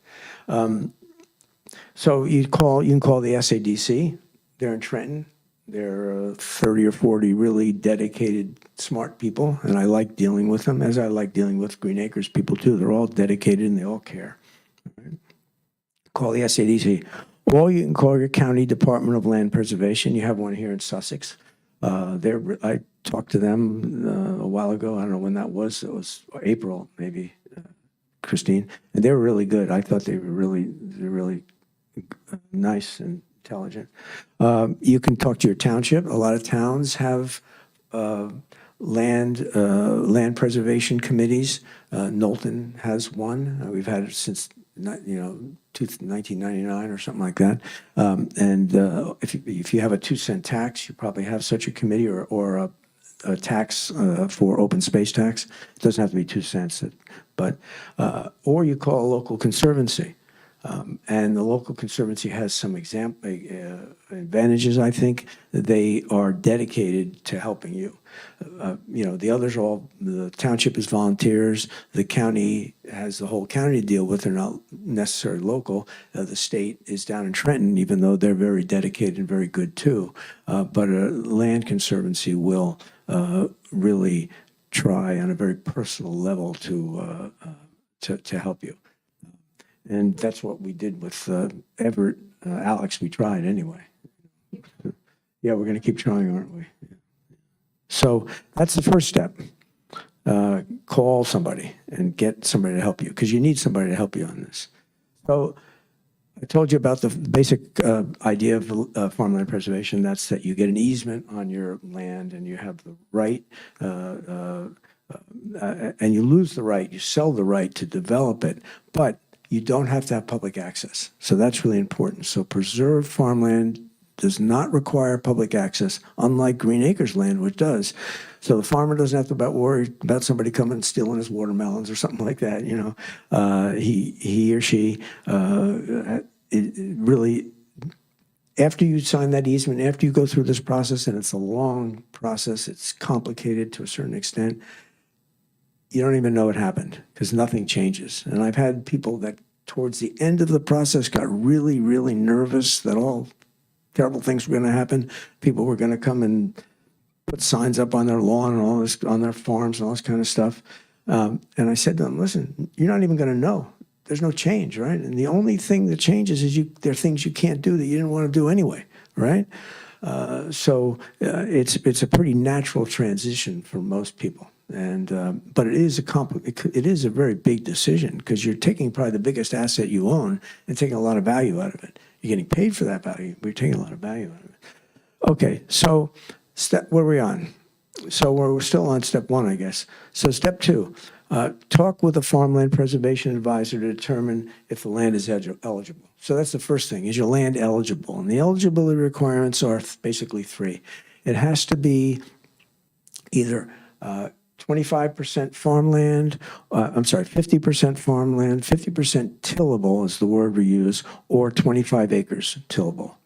So you can call the SADC. They're in Trenton. They're 30 or 40 really dedicated, smart people, and I like dealing with them, as I like dealing with Green Acres people too. They're all dedicated and they all care. Right? Call the SADC. Or you can call your county Department of Land Preservation. You have one here in Sussex. I talked to them a while ago. I don't know when that was. It was April, maybe, Christine. And they were really good. I thought they're really nice and intelligent. You can talk to your township. A lot of towns have land preservation committees. Knowlton has one. We've had it since 1999 or something like that. If you have a 2-cent tax, you probably have such a committee or a tax for open space tax. It doesn't have to be 2 cents, but or you call a local conservancy. And the local conservancy has some advantages, I think. They are dedicated to helping you. The others are all, the township is volunteers. The county has the whole county to deal with. They're not necessarily local. The state is down in Trenton, even though they're very dedicated and very good too. But a land conservancy will really try on a very personal level to help you. And that's what we did with Everett. Alex, we tried anyway. Yeah, we're going to keep trying, aren't we? So that's the first step. Call somebody and get somebody to help you because you need somebody to help you on this. So I told you about the basic idea of farmland preservation. That's that you get an easement on your land and you have the right, and you lose the right, you sell the right to develop it, but you don't have to have public access. So that's really important. So preserved farmland does not require public access, unlike Green Acres land, which does. So the farmer doesn't have to worry about somebody coming and stealing his watermelons or something like that. He or she really, after you sign that easement, after you go through this process, and it's a long process, it's complicated to a certain extent, you don't even know it happened because nothing changes. And I've had people that towards the end of the process got really, really nervous that all terrible things were going to happen. People were going to come and put signs up on their lawn and all this, on their farms and all this kind of stuff. And I said to them, listen, you're not even going to know. There's no change, right? And the only thing that changes is there are things you can't do that you didn't want to do anyway, right? So it's a pretty natural transition for most people. And but it is a very big decision because you're taking probably the biggest asset you own and taking a lot of value out of it. You're getting paid for that value, but you're taking a lot of value out of it. Okay, so where are we on? So we're still on step 1, I guess. So step 2, talk with a farmland preservation advisor to determine if the land is eligible. So that's the first thing, is your land eligible? And the eligibility requirements are basically 3. It has to be either 25% farmland, 50% farmland, 50% tillable is the word we use, or 25 acres tillable.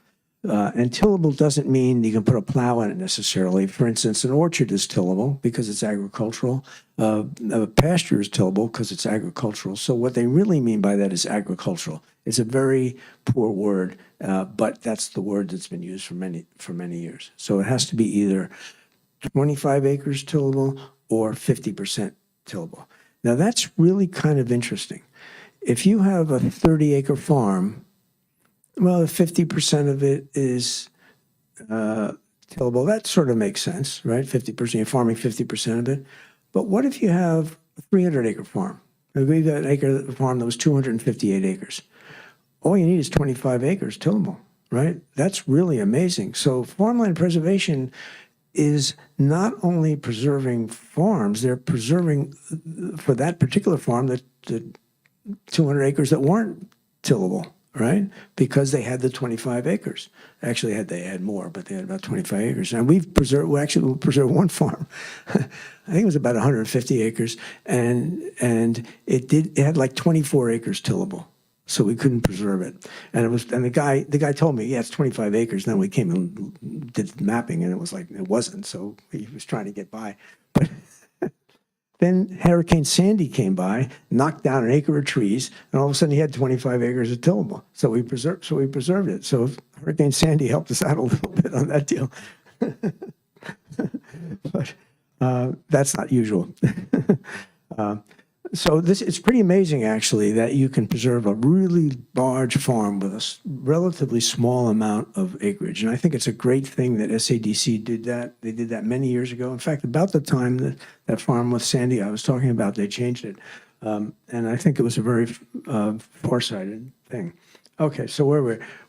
And tillable doesn't mean you can put a plow in it necessarily. For instance, an orchard is tillable because it's agricultural. A pasture is tillable because it's agricultural. So what they really mean by that is agricultural. It's a very poor word, but that's the word that's been used for many years. So it has to be either 25 acres tillable or 50% tillable. Now that's really kind of interesting. If you have a 30-acre farm, well, if 50% of it is tillable, that sort of makes sense, right? 50%, you're farming 50% of it. But what if you have a 300-acre farm? We've got an farm that was 258 acres. All you need is 25 acres tillable, right? That's really amazing. So farmland preservation is not only preserving farms, they're preserving, for that particular farm, the 200 acres that weren't tillable, right? Because they had the 25 acres. Actually, they had more, but they had about 25 acres. And we've preserved, we'll preserve one farm. I think it was about 150 acres, and it had like 24 acres tillable. So we couldn't preserve it. And the guy told me, yeah, it's 25 acres. Then we came and did mapping, and it was like, it wasn't. So he was trying to get by. But then Hurricane Sandy came by, knocked down an acre of trees, and all of a sudden he had 25 acres of tillable. So we preserved it. So Hurricane Sandy helped us out a little bit on that deal. But that's not usual. So it's pretty amazing, actually, that you can preserve a really large farm with a relatively small amount of acreage. And I think it's a great thing that SADC did that. They did that many years ago. In fact, about the time that farm with Sandy I was talking about, they changed it. And I think it was a very foresighted thing. Okay, so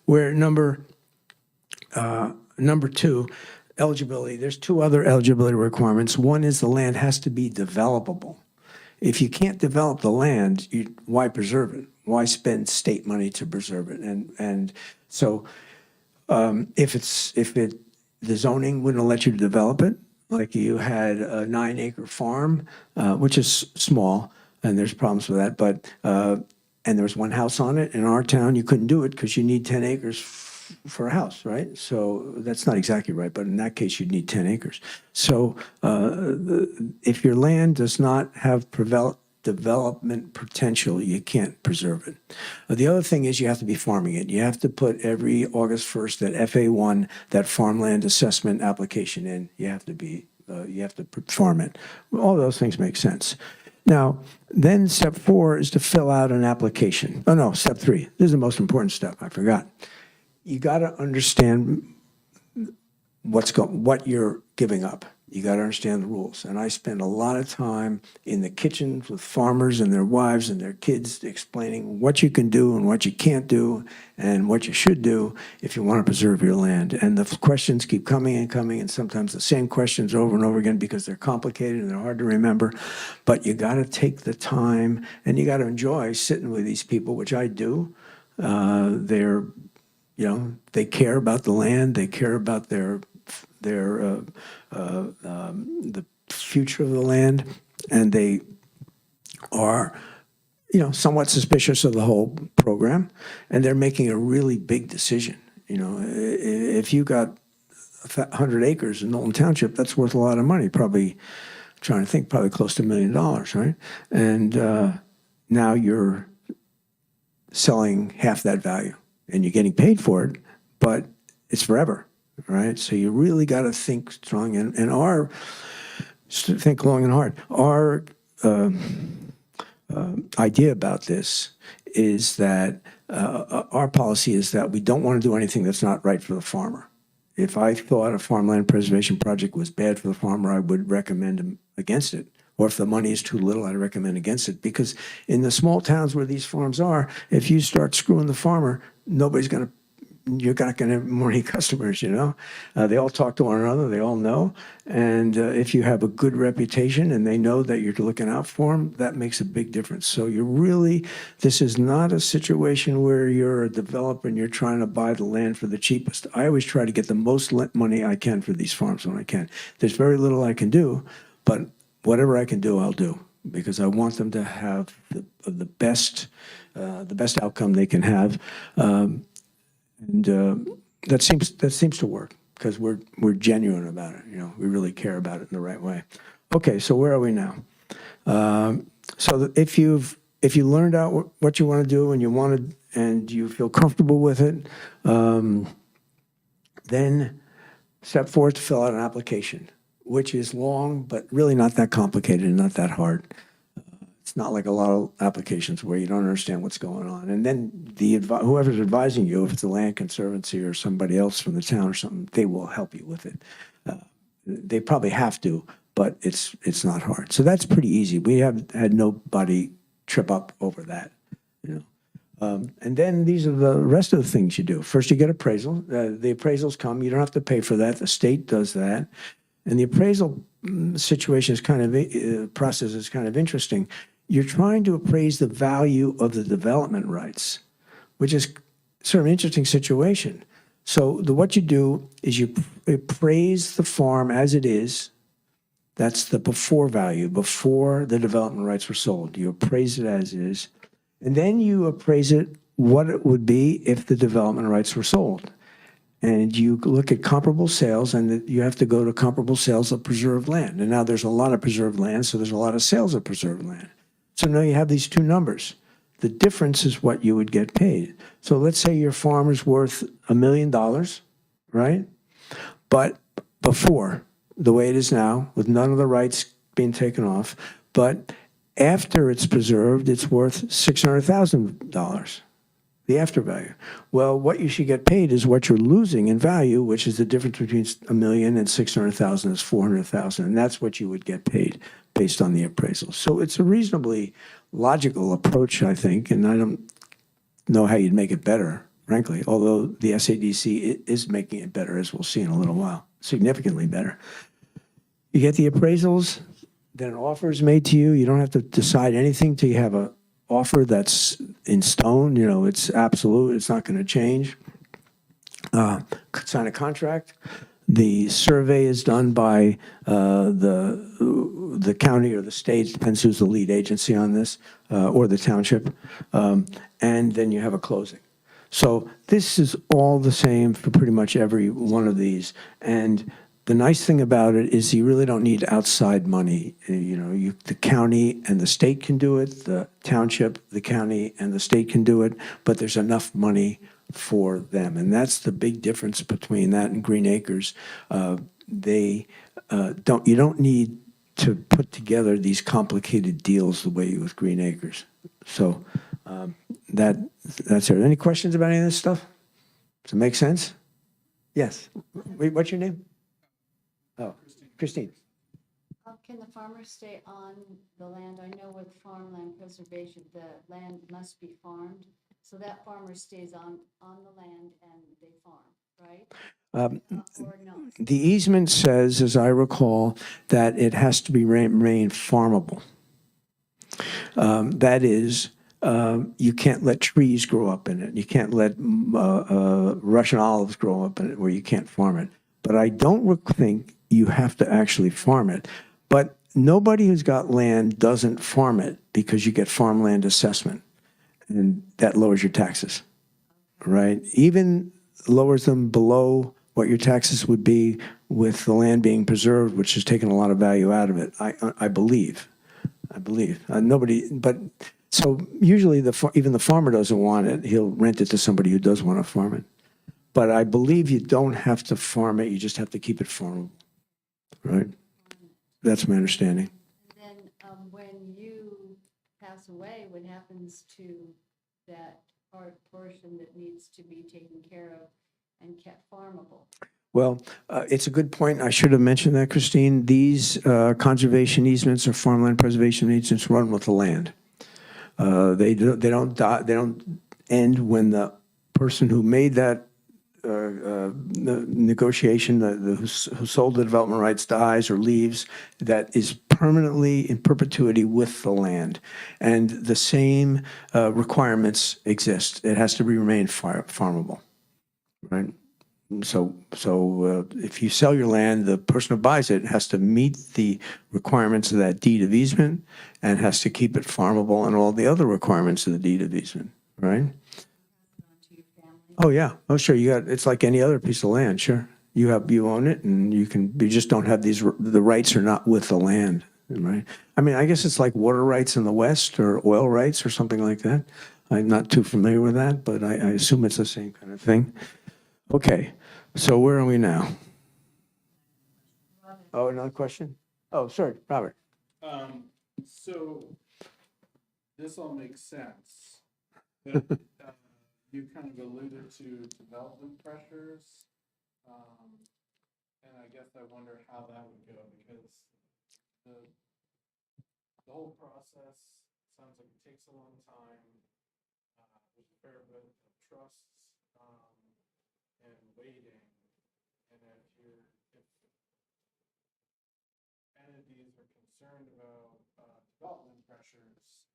we're number 2, eligibility. There's 2 other eligibility requirements. One is the land has to be developable. If you can't develop the land, why preserve it? Why spend state money to preserve it? And so the zoning wouldn't let you develop it, like you had a 9-acre farm, which is small, and there's problems with that, but and there was one house on it. In our town, you couldn't do it because you need 10 acres for a house, right? So that's not exactly right, but in that case, you'd need 10 acres. So if your land does not have development potential, you can't preserve it. The other thing is you have to be farming it. You have to put every August 1st that FA1, that farmland assessment application in. You have to farm it. All those things make sense. Now, then step 4 is to fill out an application. Oh no, step 3. This is the most important step. I forgot. You got to understand what you're giving up. You got to understand the rules. And I spend a lot of time in the kitchens with farmers and their wives and their kids explaining what you can do and what you can't do and what you should do if you want to preserve your land. And the questions keep coming and coming, and sometimes the same questions over and over again because they're complicated and they're hard to remember. But you got to take the time and you got to enjoy sitting with these people, which I do. They care about the land. They care about the future of the land, and they are, somewhat suspicious of the whole program, and they're making a really big decision. If you got 100 acres in Knowlton Township, that's worth a lot of money. Probably close to $1 million, right? And now you're selling half that value. And you're getting paid for it, but it's forever, right? So you really got to think strong and think long and hard. Our idea about this is that our policy is that we don't want to do anything that's not right for the farmer. If I thought a farmland preservation project was bad for the farmer, I would recommend against it. Or if the money is too little, I'd recommend against it. Because in the small towns where these farms are, if you start screwing the farmer, you're not going to have more customers, They all talk to one another. They all know. And if you have a good reputation and they know that you're looking out for them, that makes a big difference. So this is not a situation where you're a developer and you're trying to buy the land for the cheapest. I always try to get the most money I can for these farms when I can. There's very little I can do, but whatever I can do, I'll do, because I want them to have the best outcome they can have, and that seems to work because we're genuine about it. We really care about it in the right way. Okay, so where are we now? So if you learned out what you want to do and you feel comfortable with it, then step 4 is to fill out an application, which is long, but really not that complicated and not that hard. It's not like a lot of applications where you don't understand what's going on. And then whoever's advising you, if it's the Land Conservancy or somebody else from the town or something, they will help you with it. They probably have to, but it's not hard. So that's pretty easy. We have had nobody trip up over that. And then these are the rest of the things you do. First, you get appraisal. The appraisals come. You don't have to pay for that. The state does that. And the appraisal situation is process is kind of interesting. You're trying to appraise the value of the development rights. which is sort of an interesting situation. So what you do is you appraise the farm as it is. That's the before value, before the development rights were sold. You appraise it as is. And then you appraise it what it would be if the development rights were sold. And you look at comparable sales, and you have to go to comparable sales of preserved land. And now there's a lot of preserved land, so there's a lot of sales of preserved land. So now you have these two numbers. The difference is what you would get paid. So let's say your farm is worth $1 million, right? But before, the way it is now, with none of the rights being taken off, but after it's preserved, it's worth $600,000, the after value. Well, what you should get paid is what you're losing in value, which is the difference between $1 million and $600,000 is $400,000, and that's what you would get paid based on the appraisal. So it's a reasonably logical approach, I think, and I don't know how you'd make it better, frankly, although the SADC is making it better, as we'll see in a little while, significantly better. You get the appraisals, then an offer is made to you. You don't have to decide anything till you have an offer that's in stone. You know, it's absolute. It's not going to change. Sign a contract. The survey is done by the county or the state, depends who's the lead agency on this, or the township, and then you have a closing. So this is all the same for pretty much every one of these. And the nice thing about it is you really don't need outside money. You know, the county and the state can do it, the township, the county, and the state can do it, but there's enough money for them. And that's the big difference between that and Green Acres. You don't need to put together these complicated deals the way you with Green Acres. So that's it. Any questions about any of this stuff? Does it make sense? Yes. Wait, what's your name? Oh, Christine. Can the farmer stay on the land? I know with farmland preservation, the land must be farmed. So that farmer stays on the land and they farm, right? Or no? The easement says, as I recall, that it has to be remain farmable. That is, you can't let trees grow up in it. You can't let Russian olives grow up in it where you can't farm it. But I don't think you have to actually farm it. But nobody who's got land doesn't farm it because you get farmland assessment, and that lowers your taxes, right? Even lowers them below what your taxes would be with the land being preserved, which has taken a lot of value out of it, I believe. Nobody, but so usually even the farmer doesn't want it. He'll rent it to somebody who does want to farm it. But I believe you don't have to farm it. You just have to keep it farmable, right? That's my understanding. And then when you pass away, what happens to that portion that needs to be taken care of and kept farmable? Well, it's a good point. I should have mentioned that, Christine. These conservation easements or farmland preservation easements run with the land. They don't die, they don't end when the person who made that the negotiation, who sold the development rights dies or leaves. That is permanently in perpetuity with the land, and the same requirements exist. It has to remain farmable, right? So if you sell your land, the person who buys it has to meet the requirements of that deed of easement and has to keep it farmable and all the other requirements of the deed of easement, right? Oh, yeah. Oh, sure. It's like any other piece of land, sure. You own it and you just don't have the rights are not with the land, right? I mean, I guess it's like water rights in the West or oil rights or something like that. I'm not too familiar with that, but I assume it's the same kind of thing. Okay. So where are we now? Oh, another question? Oh, sorry, Robert. So this all makes sense, but you kind of alluded to development pressures. And I guess I wonder how that would go because the whole process sounds like it takes a long time. There's a fair bit of trusts and waiting. And if entities are concerned about development pressures,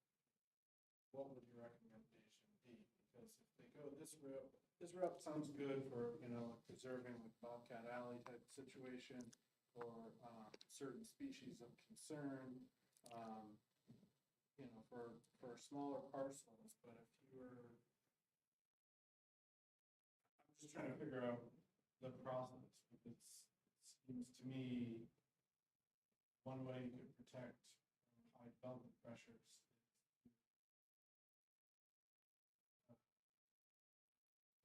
what would your recommendation be? Because if they go this route sounds good for, you know, preserving like Bobcat Alley type situation or, certain species of concern, you know, for smaller parcels, but if you were, I'm just trying to figure out the process, because it seems to me one way you could protect high development pressures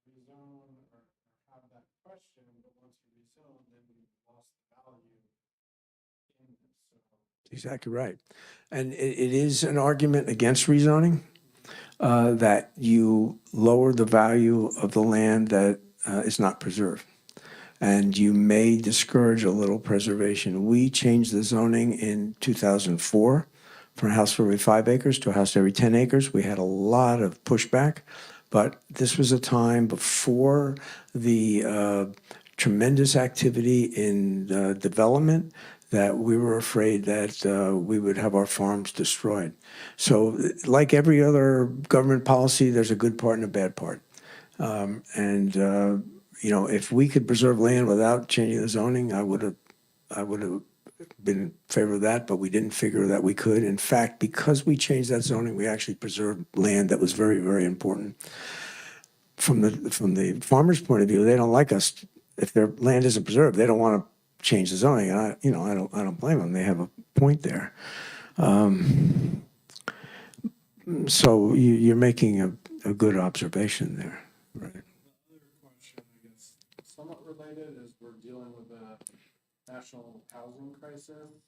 rezone or have that question, but once you rezone, then you've lost the value in this, so. Exactly right. And it is an argument against rezoning, that you lower the value of the land that is not preserved. And you may discourage a little preservation. We changed the zoning in 2004 from a house for every 5 acres to a house every 10 acres. We had a lot of pushback, but this was a time before the tremendous activity in development that we were afraid that we would have our farms destroyed. So like every other government policy, there's a good part and a bad part. You know, if we could preserve land without changing the zoning, I would have been in favor of that, but we didn't figure that we could. In fact, because we changed that zoning, we actually preserved land that was very, very important. From the farmer's point of view, they don't like us. If their land isn't preserved, they don't want to change the zoning. And I don't blame them. They have a point there. So you're making a good observation there, right? Another question, I guess, somewhat related, is we're dealing with a national housing crisis,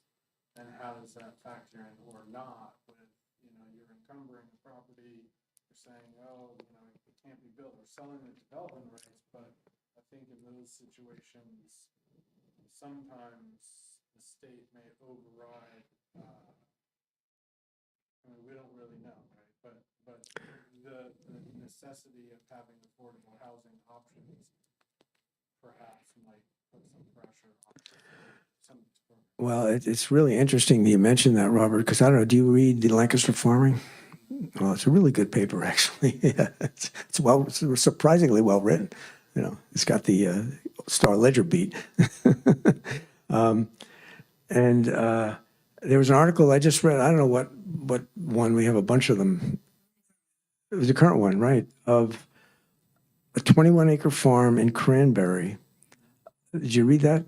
and how does that factor in or not with, you know, you're encumbering the property, you're saying, oh, you know, it can't be built, or selling the development rights, but I think in those situations, sometimes the state may override, I mean, we don't really know, right? But the necessity of having affordable housing options perhaps might put some pressure on some of these programs. Well, it's really interesting that you mentioned that, Robert, because I don't know, do you read the Lancaster Farming? Well, it's a really good paper, actually. Yeah, it's surprisingly well written. You know, it's got the Star Ledger beat. There was an article I just read, I don't know what one, we have a bunch of them. It was the current one, right, of a 21-acre farm in Cranberry. Did you read that?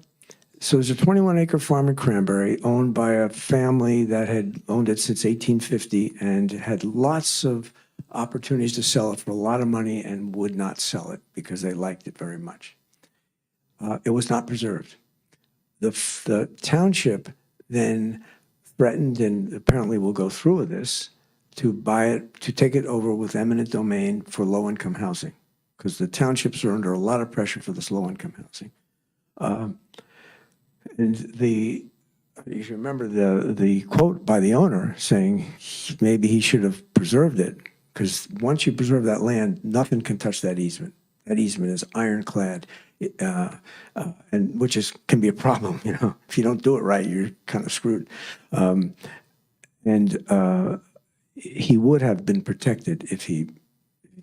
So there's a 21-acre farm in Cranberry owned by a family that had owned it since 1850 and had lots of opportunities to sell it for a lot of money and would not sell it because they liked it very much. It was not preserved. The township then threatened, and apparently will go through with this, to buy it, to take it over with eminent domain for low-income housing, because the townships are under a lot of pressure for this low-income housing. And you remember the quote by the owner saying maybe he should have preserved it, because once you preserve that land, nothing can touch that easement. That easement is ironclad, and which can be a problem. You know, if you don't do it right, you're kind of screwed. He would have been protected if he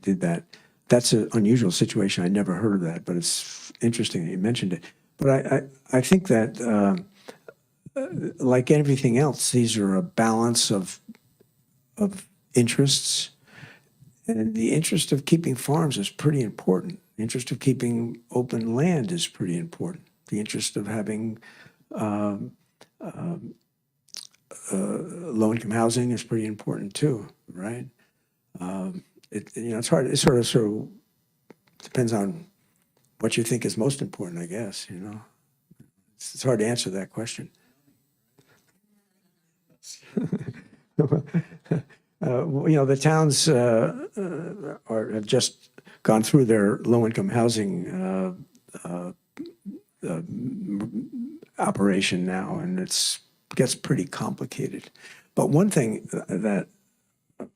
did that. That's an unusual situation. I never heard of that, but it's interesting that you mentioned it. But I think that, like everything else, these are a balance of interests. And the interest of keeping farms is pretty important. The interest of keeping open land is pretty important. The interest of having low-income housing is pretty important too, right? It's hard. It sort of depends on what you think is most important, I guess. You know, it's hard to answer that question. The towns have just gone through their low-income housing operation now, and it gets pretty complicated. But one thing that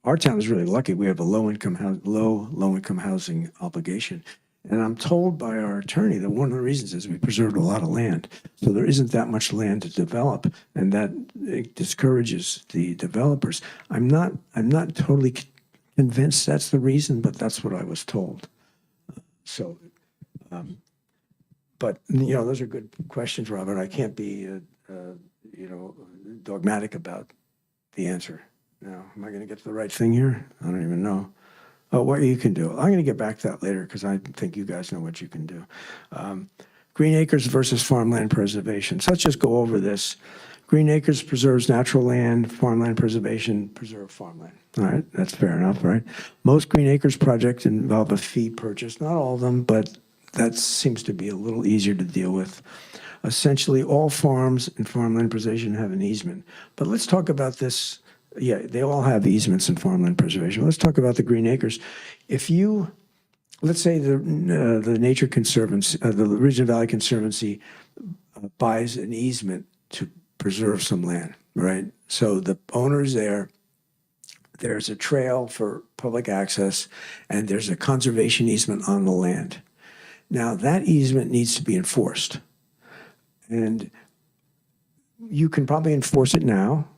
our town is really lucky, we have a low-income housing obligation. And I'm told by our attorney that one of the reasons is we preserved a lot of land. So there isn't that much land to develop, and that it discourages the developers. I'm not totally convinced that's the reason, but that's what I was told. So, but, you know, those are good questions, Robert. I can't be, you know, dogmatic about the answer. Now, am I going to get to the right thing here? I don't even know. Oh, what you can do. I'm going to get back to that later because I think you guys know what you can do. Green acres versus farmland preservation. So let's just go over this. Green acres preserves natural land, farmland preservation preserve farmland. All right, that's fair enough, right? Most green acres projects involve a fee purchase. Not all of them, but that seems to be a little easier to deal with. Essentially, all farms and farmland preservation have an easement. But let's talk about this. Yeah, they all have easements in farmland preservation. Let's talk about the green acres. If you, let's say the Nature Conservancy, the Region Valley Conservancy buys an easement to preserve some land, right? So the owner's there, there's a trail for public access, and there's a conservation easement on the land. Now, that easement needs to be enforced. And you can probably enforce it now.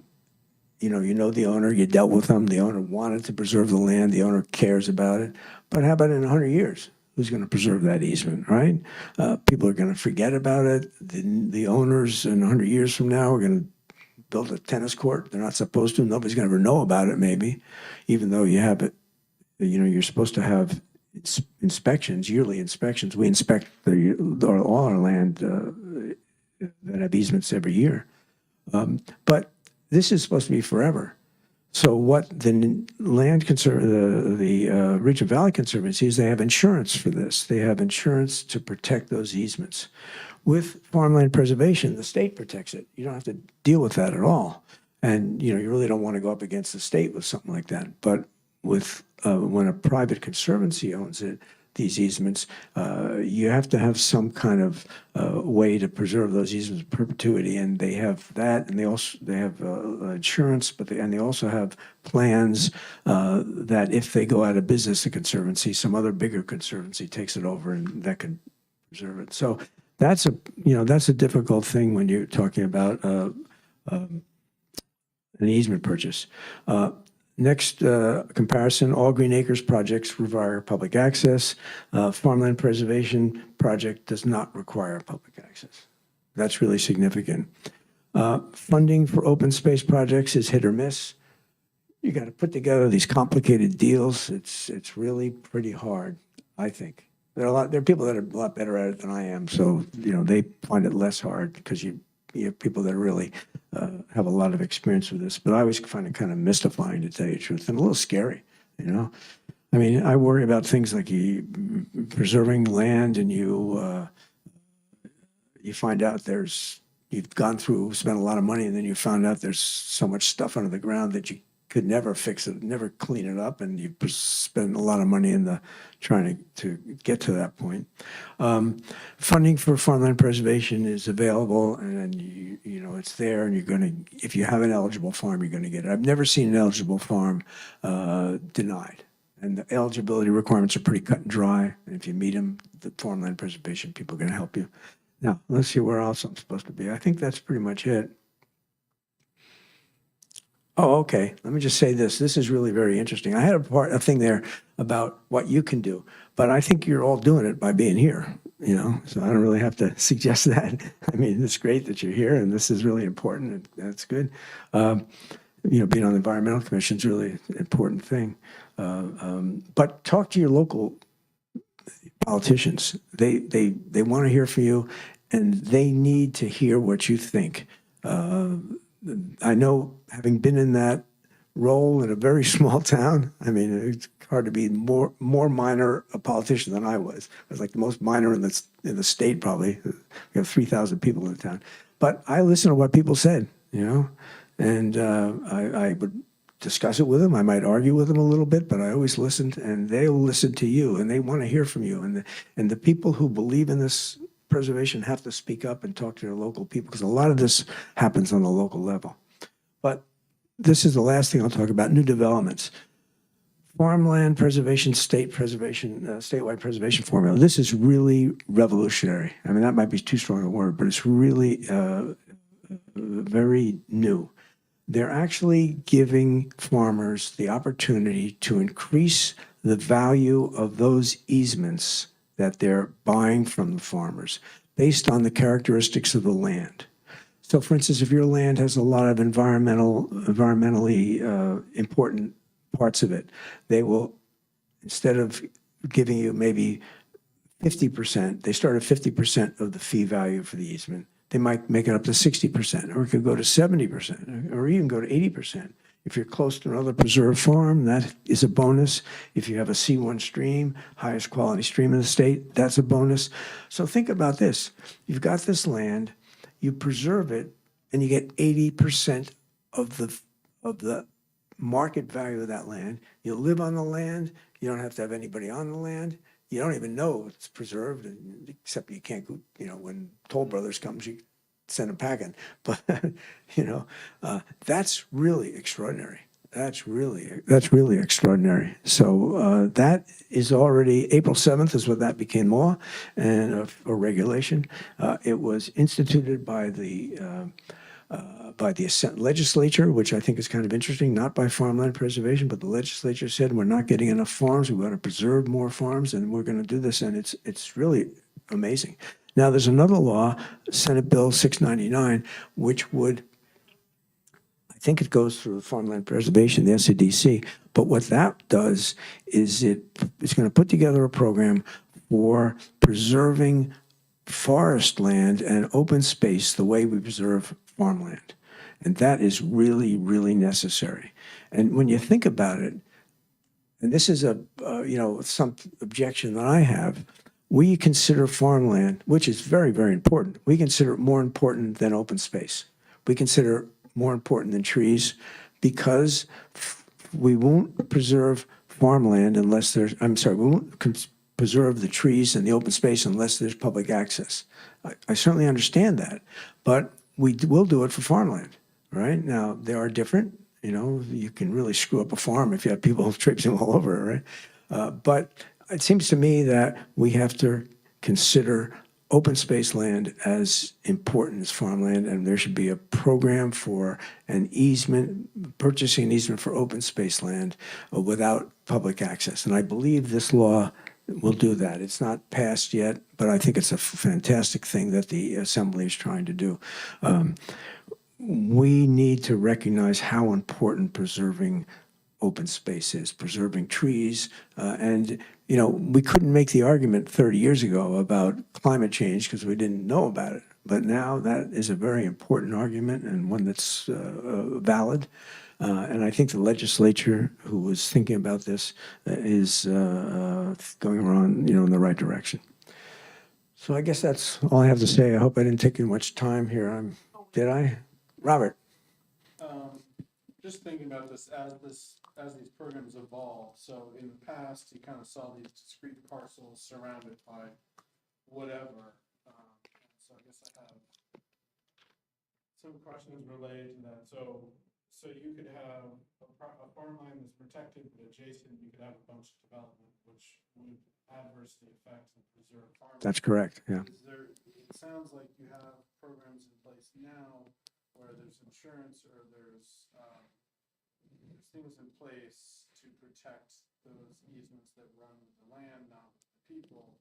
You know the owner, you dealt with them, the owner wanted to preserve the land, the owner cares about it. But how about in 100 years? Who's going to preserve that easement, right? People are going to forget about it. The owners in 100 years from now are going to build a tennis court. They're not supposed to. Nobody's going to ever know about it, maybe, even though you have it. You know, you're supposed to have inspections, yearly inspections. We inspect all our land that have easements every year. But this is supposed to be forever. So what the Region Valley Conservancy is, they have insurance for this. They have insurance to protect those easements. With farmland preservation, the state protects it. You don't have to deal with that at all. And, you know, you really don't want to go up against the state with something like that. But with when a private conservancy owns it, these easements, you have to have some kind of way to preserve those easements in perpetuity, and they have that, and they have insurance, but they also have plans that if they go out of business, the conservancy, some other bigger conservancy takes it over, and that can preserve it. So that's a difficult thing when you're talking about an easement purchase. Next comparison, all Green Acres projects require public access. Farmland preservation project does not require public access. That's really significant. Funding for open space projects is hit or miss. You got to put together these complicated deals. It's really pretty hard, I think. There are people that are a lot better at it than I am, so you know they find it less hard because you have people that really have a lot of experience with this. But I always find it kind of mystifying, to tell you the truth, and a little scary, you know? I mean, I worry about things like preserving land, and you find out you've gone through, spent a lot of money, and then you found out there's so much stuff under the ground that you could never fix it, never clean it up, and you spend a lot of money in trying to get to that point. Funding for farmland preservation is available, and you know it's there, and if you have an eligible farm, you're going to get it. I've never seen an eligible farm denied, and the eligibility requirements are pretty cut and dry. And if you meet them, the farmland preservation people are going to help you. Now, let's see where else I'm supposed to be. I think that's pretty much it. Oh, okay. Let me just say this. This is really very interesting. I had a thing there about what you can do, but I think you're all doing it by being here, you know, so I don't really have to suggest that. I mean, it's great that you're here, and this is really important, and that's good. You know, being on the Environmental Commission is really an important thing. But talk to your local politicians. They want to hear from you, and they need to hear what you think. I know, having been in that role in a very small town, I mean, it's hard to be more minor a politician than I was. I was like the most minor in the state, probably. We have 3,000 people in the town. But I listened to what people said, you know, and I would discuss it with them. I might argue with them a little bit, but I always listened, and they'll listen to you, and they want to hear from you. And the people who believe in this preservation have to speak up and talk to their local people, because a lot of this happens on the local level. But this is the last thing I'll talk about, new developments. Farmland preservation, statewide preservation formula. This is really revolutionary. I mean, that might be too strong a word, but it's really very new. They're actually giving farmers the opportunity to increase the value of those easements that they're buying from the farmers based on the characteristics of the land. So for instance, if your land has a lot of environmentally important parts of it, they will, instead of giving you maybe 50%, they start at 50% of the fee value for the easement. They might make it up to 60%, or it could go to 70%, or even go to 80%. If you're close to another preserved farm, that is a bonus. If you have a C1 stream, highest quality stream in the state, that's a bonus. So think about this. You've got this land, you preserve it, and you get 80% of the market value of that land. You live on the land, you don't have to have anybody on the land. You don't even know it's preserved, except you can't go, when Toll Brothers comes, you send them packing. But, that's really extraordinary. That's really extraordinary. So that is already, April 7th is when that became law and a regulation. It was instituted by the legislature, which I think is kind of interesting, not by farmland preservation, but the legislature said, we're not getting enough farms, we want to preserve more farms, and we're going to do this, and it's really amazing. Now, there's another law, Senate Bill 699, which would, I think it goes through farmland preservation, the SCDC, but what that does is it's going to put together a program for preserving forest land and open space the way we preserve farmland. And that is really, really necessary. And when you think about it, and this is some objection that I have, we consider farmland, which is very, very important. We consider it more important than open space. We consider it more important than trees because we won't preserve farmland unless we won't preserve the trees and the open space unless there's public access. I certainly understand that, but we will do it for farmland, right? Now, they are different. You can really screw up a farm if you have people traipsing all over it, right? But it seems to me that we have to consider open space land as important as farmland, and there should be a program for an easement, purchasing an easement for open space land without public access. And I believe this law will do that. It's not passed yet, but I think it's a fantastic thing that the Assembly is trying to do. We need to recognize how important preserving open space is, preserving trees. We couldn't make the argument 30 years ago about climate change because we didn't know about it. But now that is a very important argument and one that's valid. And I think the legislature who was thinking about this is going around, in the right direction. So I guess that's all I have to say. I hope I didn't take too much time here. Did I? Robert? Just thinking about this as these programs evolve. So in the past, you kind of saw these discrete parcels surrounded by whatever. So I guess I have some questions related to that. So you could have a farmland that's protected but adjacent, you could have a bunch of development which would adversely affect and preserve farmland. That's correct, yeah. It sounds like you have programs in place now where there's insurance or there's things in place to protect those easements that run the land, not the people.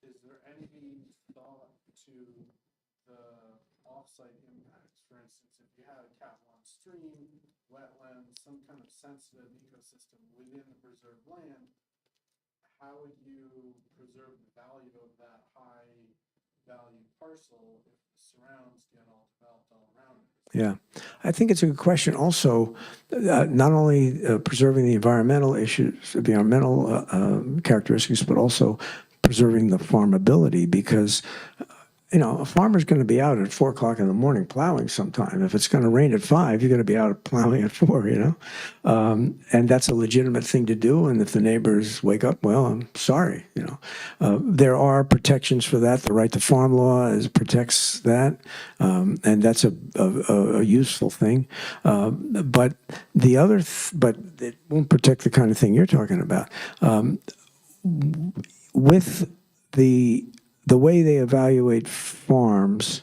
Is there any thought to the offsite impacts? For instance, if you had a Cat 1 stream, wetlands, some kind of sensitive ecosystem within the preserved land, how would you preserve the value of that high value parcel if the surrounds get all developed all around it? Yeah, I think it's a good question. Also, not only preserving the environmental issues, the environmental characteristics, but also preserving the farmability because a farmer's going to be out at 4 o'clock in the morning plowing sometime. If it's going to rain at 5, you're going to be out plowing at 4, and that's a legitimate thing to do. And if the neighbors wake up, well, I'm sorry, there are protections for that. The right to farm law protects that, and that's a useful thing. But but it won't protect the kind of thing you're talking about. With the way they evaluate farms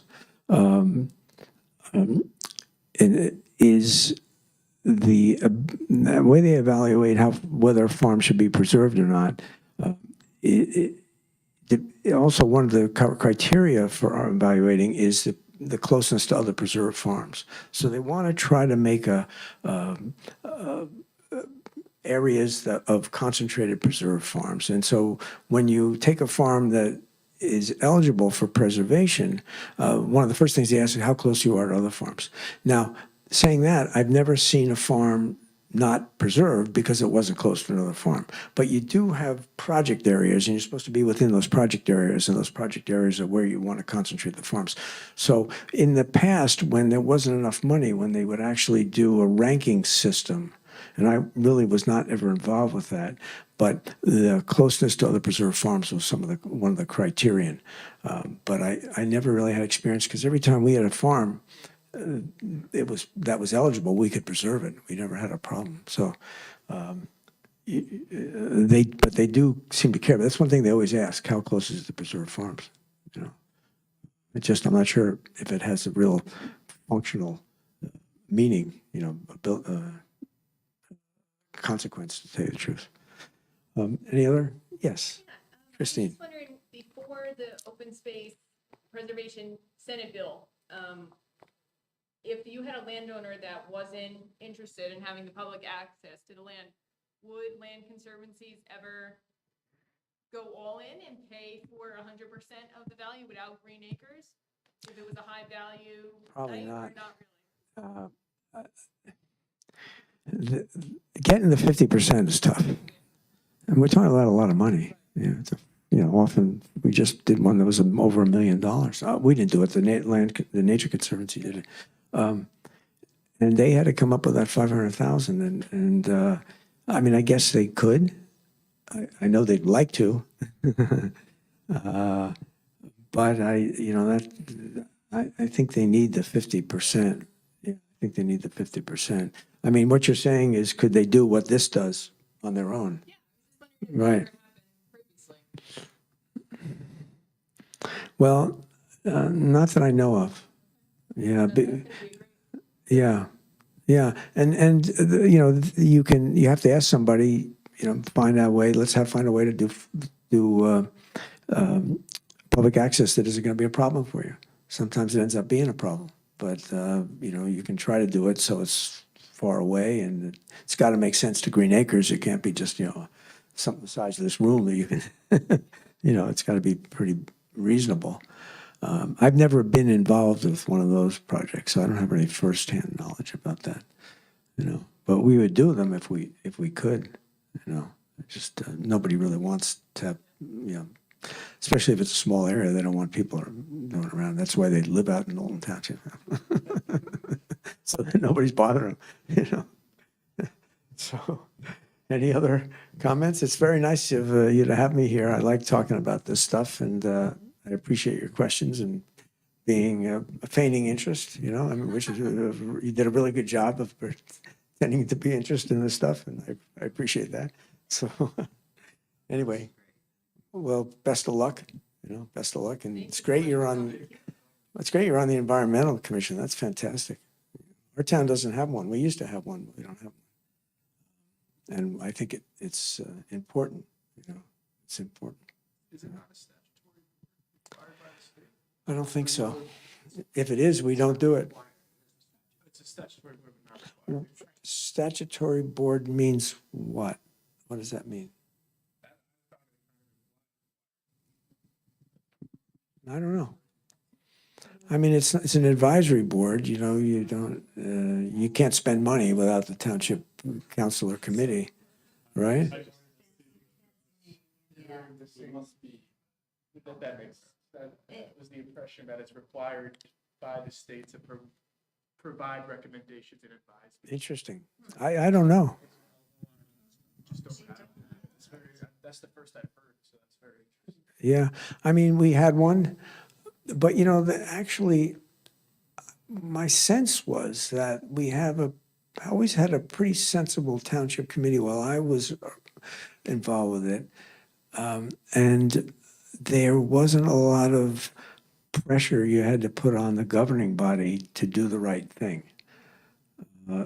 is the way they evaluate whether a farm should be preserved or not Also, one of the criteria for our evaluating is the closeness to other preserved farms. So they want to try to make areas of concentrated preserved farms. And so when you take a farm that is eligible for preservation, one of the first things they ask is how close you are to other farms. Now, saying that, I've never seen a farm not preserved because it wasn't close to another farm. But you do have project areas, and you're supposed to be within those project areas, and those project areas are where you want to concentrate the farms. So in the past, when there wasn't enough money, when they would actually do a ranking system, and I really was not ever involved with that, but the closeness to other preserved farms was one of the criterion. But I never really had experience, because every time we had a farm, that was eligible, we could preserve it. We never had a problem. So they do seem to care. But that's one thing they always ask: how close is the preserved farms? You know, I'm not sure if it has a real functional meaning. You know, consequence, to tell you the truth. Any other? Yes, Christine. I'm just wondering, before the open space preservation Senate bill, if you had a landowner that wasn't interested in having the public access to the land, would land conservancies ever go all in and pay for 100% of the value without green acres? If it was a high value Probably site, not. or not really? Getting the 50% is tough. And we're talking about a lot of money. Often we just did one that was over $1 million. We didn't do it. The Nature Conservancy did it. And they had to come up with that 500,000. And I mean, I guess they could. I know they'd like to. But I think they need the 50%. Yeah, I think they need the 50%. I mean, what you're saying is, could they do what this does on their own? Right. Well, not that I know of. Yeah. Yeah. Yeah. And you have to ask somebody, find a way, find a way to do public access that isn't going to be a problem for you. Sometimes it ends up being a problem, but you can try to do it so it's far away, and it's got to make sense to Green Acres. It can't be just something the size of this room that you can it's got to be pretty reasonable. I've never been involved with one of those projects, so I don't have any firsthand knowledge about that. But we would do them if we could. Just nobody really wants to have, especially if it's a small area. They don't want people going around. That's why they live out in Olin Township, so that nobody's bothering them. So, any other comments? It's very nice of you to have me here. I like talking about this stuff, and I appreciate your questions and being feigning interest. Which is you did a really good job of pretending to be interested in this stuff, and I appreciate that. So, anyway, well, best of luck. Best of luck, and it's great you're on. It's great you're on the Environmental Commission. That's fantastic. Our town doesn't have one. We used to have one, but we don't have one. And I think it's important. It's important. Is it not a statutory required by the state? I don't think so. If it is, we don't do it. It's a statutory board, but not required. Statutory board means what? What does that mean? I don't know. I mean, it's an advisory board. You don't you can't spend money without the township council or committee, right? It must be, that makes, that was the impression that it's required by the state to provide recommendations and advise. Interesting. I don't know. Just don't have, that's the first I've heard, so that's very interesting. Yeah, I mean, we had one, but actually, my sense was that we always had a pretty sensible township committee while I was involved with it. And there wasn't a lot of pressure you had to put on the governing body to do the right thing.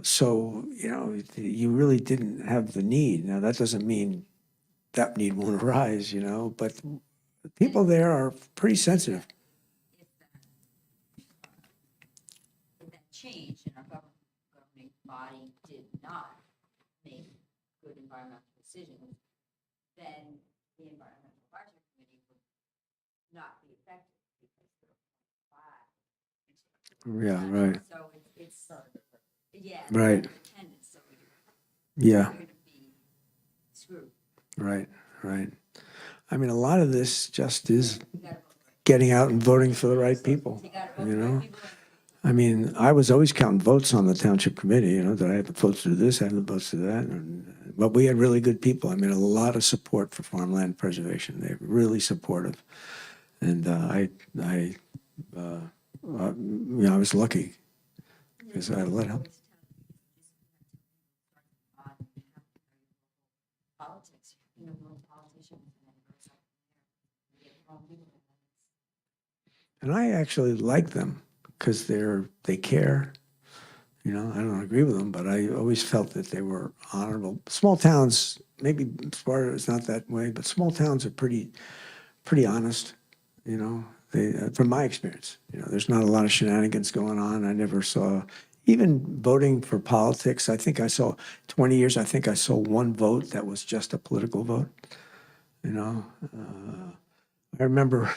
So, you really didn't have the need. Now, that doesn't mean that need won't arise, you know, but people there are pretty sensitive. If that changed and our governing body did not make good environmental decisions, then the Environmental Advisory Committee would not be effective because they're Yeah, right, So it's, yeah. Right. Independent, so yeah, you're gonna be screwed. right, right. I mean, a lot of this just is You gotta vote right. getting out and voting for the right people, You gotta vote you for the know? right people. I mean, I was always counting votes on the township committee, you know, that I have the votes to do this, I have the votes to that. But we had really good people. I mean, a lot of support for farmland preservation. They're really supportive. And you know, I was lucky because I let help. Politics, you know, little politicians and then it goes up from there. You get the wrong people. And I actually like them because they care. You know, I don't agree with them, but I always felt that they were honorable. Small towns, maybe Sparta is not that way, but small towns are pretty honest. You know, they from my experience, you know, there's not a lot of shenanigans going on. I never saw, even voting for politics. I think I saw 20 years. I think I saw one vote that was just a political vote. You know, I remember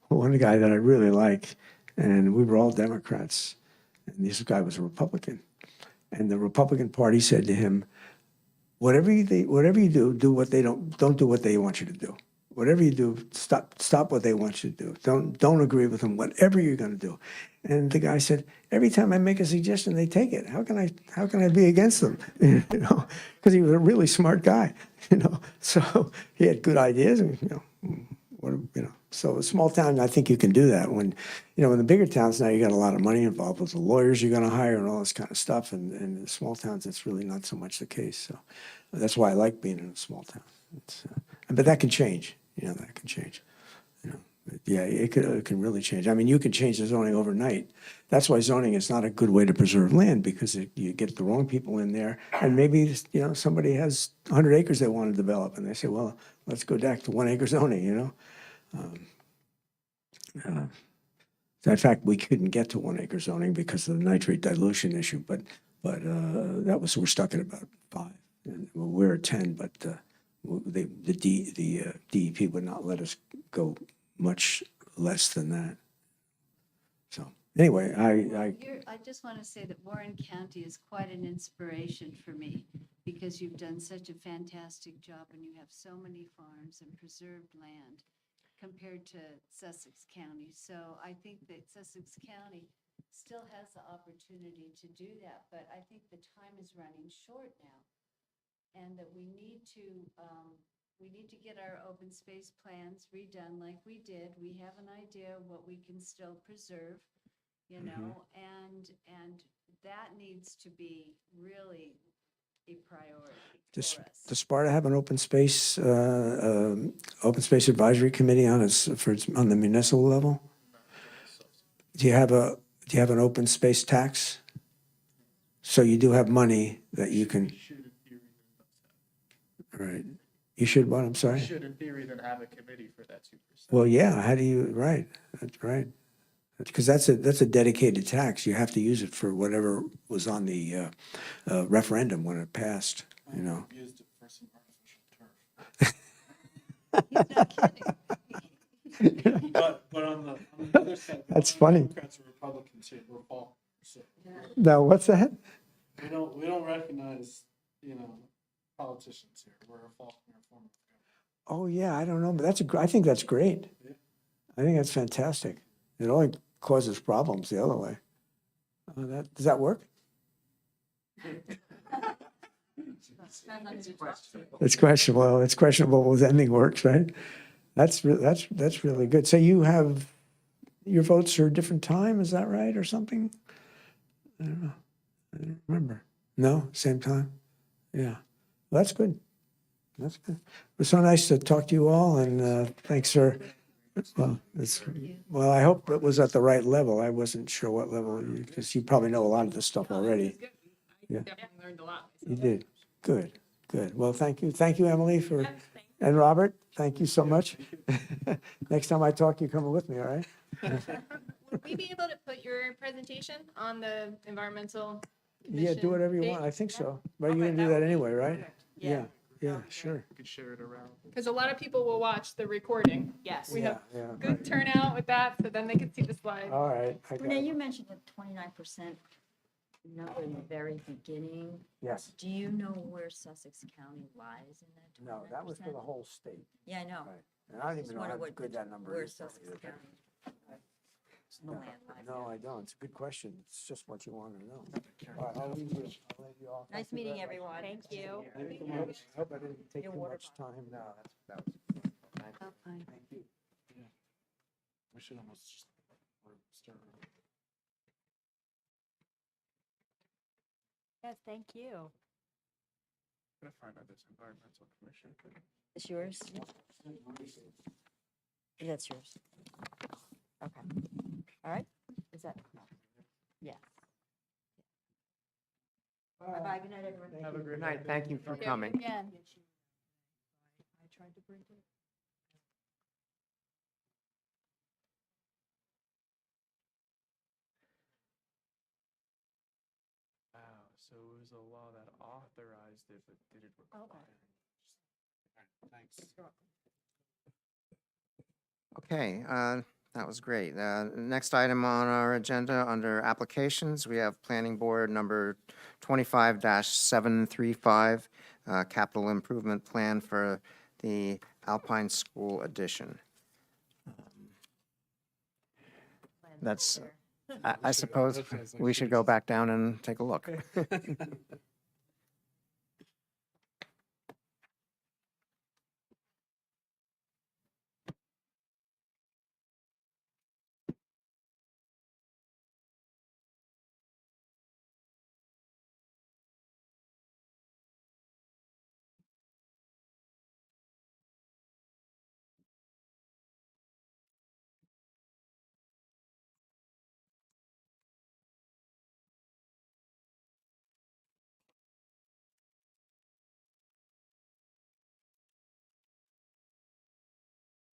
one guy that I really like, and we were all Democrats, and this guy was a Republican, and the Republican Party said to him, "Whatever you do, do what they don't do what they want you to do. Whatever you do, stop what they want you to do. Don't agree with them. Whatever you're going to do." And the guy said, "Every time I make a suggestion, they take it. How can I be against them?" You know, because he was a really smart guy. You know, so he had good ideas, and so a small town, I think you can do that. When, you know, in the bigger towns now, you got a lot of money involved with the lawyers you're going to hire and all this kind of stuff. And in small towns, it's really not so much the case. So that's why I like being in a small town. But that can change. You know, that can change. You know, yeah, it can really change. I mean, you can change the zoning overnight. That's why zoning is not a good way to preserve land, because you get the wrong people in there, and maybe, you know, somebody has 100 acres they want to develop, and they say, well, let's go back to 1 acre zoning. You know. In fact, we couldn't get to 1 acre zoning because of the nitrate dilution issue, but we're stuck at about 5. And we're at 10, but the DEP would not let us go much less than that. So anyway, I just want to say that Warren County is quite an inspiration for me, because you've done such a fantastic job and you have so many farms and preserved land compared to Sussex County. So I think that Sussex County still has the opportunity to do that, but I think the time is running short now. And that we need to get our open space plans redone like we did. We have an idea of what we can still preserve, you know, and that needs to be really a priority Does for us. Sparta have an open space advisory committee on on the municipal level? Do you have an open space tax? So you do have money that you can. Right. You should what? I'm sorry. Should in theory then have a committee for that 2%. Well, yeah. How do you? Right. That's right. Because that's a dedicated tax. You have to use it for whatever was on the referendum when it passed. You know. Used it for some artificial turf. He's not kidding. But on the other side. That's the funny. Democrats and Republicans here, we're all, so Now, what's that? we don't recognize, you know, politicians here. We're a form of government. Oh yeah, I don't know, but I think that's great. Yeah. I think that's fantastic. It only causes problems the other way. Does that work? It's questionable. Well, it's questionable whether anything works, right? That's really good. So you have your votes are a different time, is that right, or something? I don't know. I don't remember. No, same time. Yeah, well, that's good. That's good. It was so nice to talk to you all, and thanks for. Well, I hope it was at the right level. I wasn't sure what level, because you probably know a lot of this stuff already. Yeah. Definitely learned a lot. You did. Good, good. Well, thank you. Thank you, Emily, for And Robert, thank you so much. Next time I talk, you're coming with me, all right? Would we be able to put your presentation on the environmental Yeah, do commission whatever you page? want. I think so. Right, Okay, you're gonna do that that would be anyway, right? perfect. Yeah, yeah, sure. You could share it around. Because a lot of people will watch the recording. Yes. We Yeah, have yeah. good turnout with that, so then they can see the slides. All right. I got Renee, it. you mentioned the 29% number in the very beginning. Yes. Do you know where Sussex County lies in that 29%? No, that was for the whole state. Yeah, I know. Right. And I don't Just even know wonder how what- good that number Where is. though, Sussex either. County, the Yeah. land lies. No, I don't. It's a good question. It's just what you want to know. All right, I'll leave you. I'll let you off. Nice Thank you meeting very much. everyone. Thank you. I hope I didn't take Your too water much time. No, that Oh, fine. thank you. We should almost just start. Yes, thank you. I'm gonna find out this environmental commission thing. Is yours? That's yours. Okay. All right. Is that? Yes. Bye-bye. Good night, everyone. Have a Good great night. Thank you for Yeah, coming. Again. I tried to print it. Wow, so it was a law that authorized it but didn't require. Thanks. Okay, that was great. Next item on our agenda, under applications, we have Planning Board number 25-735, capital improvement plan for the Alpine School addition. That's, I suppose we should go back down and take a look.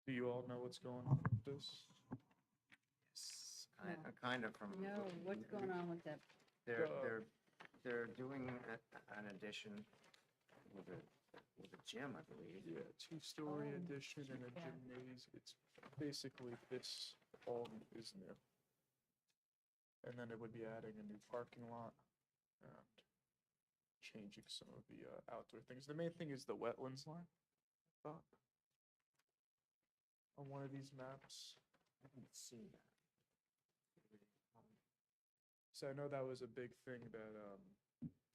Do you all know what's going on with this? Kind of from. No, what's going on with that? They're doing an addition with a gym, I believe. Yeah, two-story addition and a gymnasium. It's basically this all is new. And then it would be adding a new parking lot and changing some of the outdoor things. The main thing is the wetlands line, I thought. On one of these maps. I haven't seen that. So I know that was a big thing that,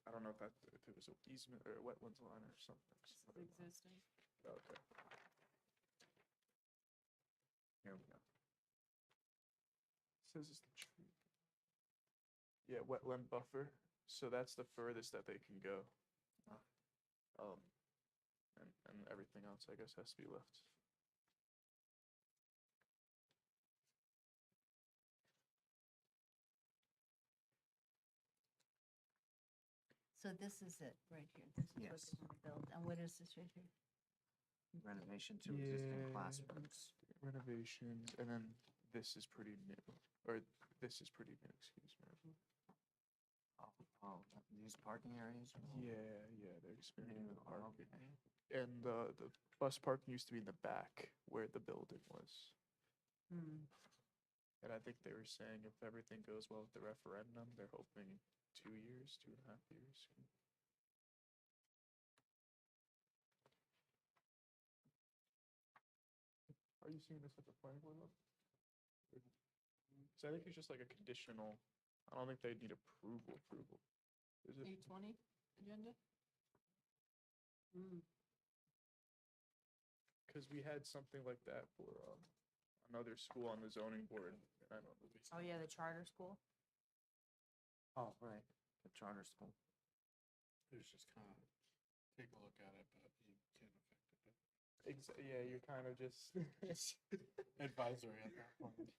I don't know if it was a easement or a wetlands line or something. Existing. Okay. Here we go. Says it's the tree. Yeah, wetland buffer, so that's the furthest that they can go. And everything else, I guess, has to be left. So this is it, right here. This is what Yes. they want to build. And what is this right here? Renovation to existing Yeah. classrooms. Renovations, and then this is pretty new, or this is pretty new, excuse me. These parking areas? Yeah, they're expanding the Oh, parking. okay. And the bus parking used to be in the back where the building was. Hmm. And I think they were saying if everything goes well with the referendum, they're hoping 2 years, 2.5 years. Are you seeing this at the planning board level? So I think it's just like a conditional, I don't think they need approval. Is it? 820 agenda? Because we had something like that for another school on the zoning board, and I don't really. Oh, yeah, the charter school. Oh, right, the charter school. It was just kind of take a look at it, but you can't affect it. Yeah, you're kind of just. Advisory at that point.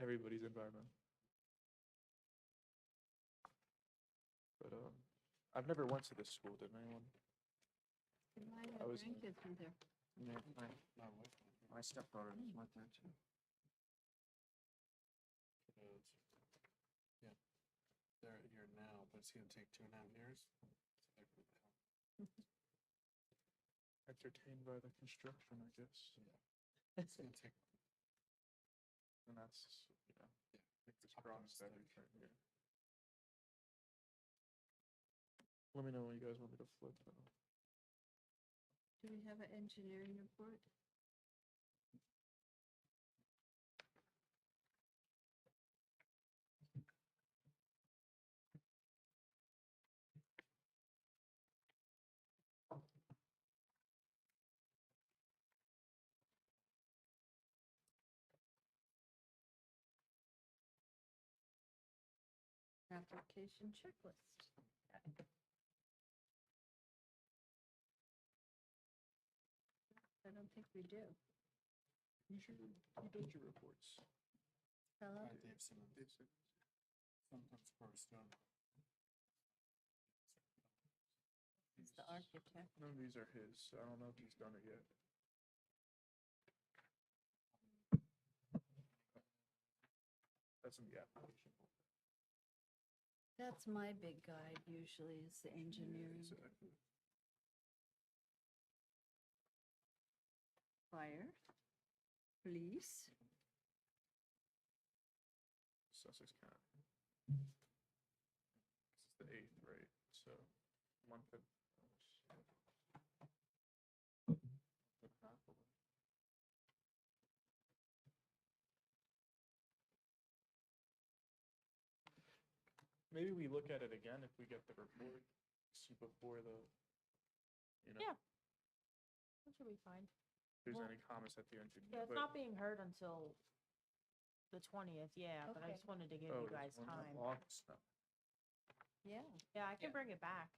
Everybody's environment. But I've never went to this school, did anyone? My I was- grandkids went there. Yeah, my, Not with them. my stepdaughter went there too. Yeah. They're here now, but it's gonna take 2.5 years. So they're gonna Entertained by the construction, I guess. It's gonna take, And that's, you know, it's it's up crossed on a everything, stick. yeah. Let me know when you guys want me to flip them. Do we have an engineering report? Application checklist. I don't think we do. Who does your reports? Hello? Dave Simmons. Dave Simmons. Sometimes first done. He's the architect. None of these are his, so I don't know if he's done it yet. That's in the application. That's my big guide usually is the engineering. Exactly. Fire. Police. Sussex County. This is the 8th, right? So, month and. month and a half away. Maybe we look at it again if we get the report, see before the, you know, Yeah. That should be fine. if there's Well, any comments at the engineer. Yeah, it's but- not being heard until the 20th, yeah, but I Okay. just wanted to give Oh, you there's guys one in time. August now. Yeah. Yeah, I can bring it back.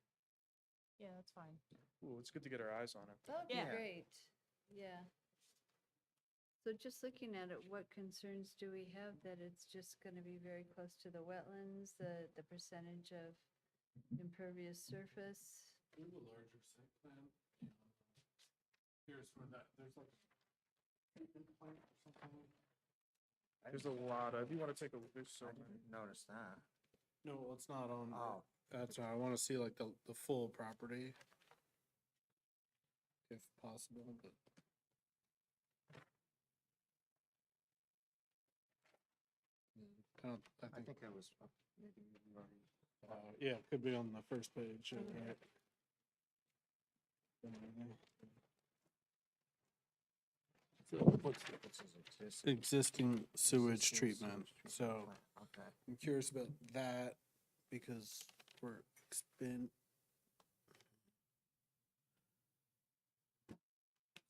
Yeah, that's fine. Ooh, it's good to get our eyes on it. That would be Yeah. great. Yeah. So just looking at it, what concerns do we have that it's just going to be very close to the wetlands, the percentage of impervious surface? We have a larger site plan. and, Here's where that, there's like a treatment plant or something. There's a lot. If you want to take a look, there's so I many. didn't notice that. No, well, it's not on. Oh. That's why I wanna see like the full property. If possible, but. I I think, think it was, maybe you already. yeah, it could be on the first page, right? What's This is existing. existing sewage Existing treatment, sewage so plant, Okay. I'm curious about that because we're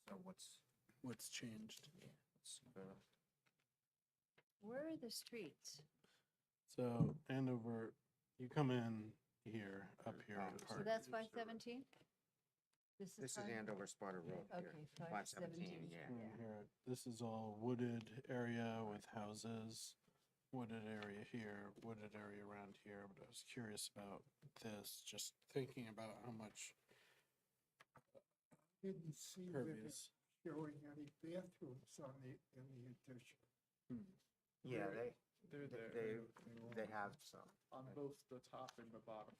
So what's changed. what's the, Where are the streets? So Andover, you come in here, up here. Oh, to so So Park. that's 517? This this is five- Andover Sparta Road here. Okay, 517, 517. yeah. Right here. This is all wooded area with houses, wooded area here, wooded area around here, but I was curious about this, just thinking about how much Didn't see where they're pervious. showing any bathrooms on the, in the addition. Yeah, They're there. they have some. On both the top and the bottom.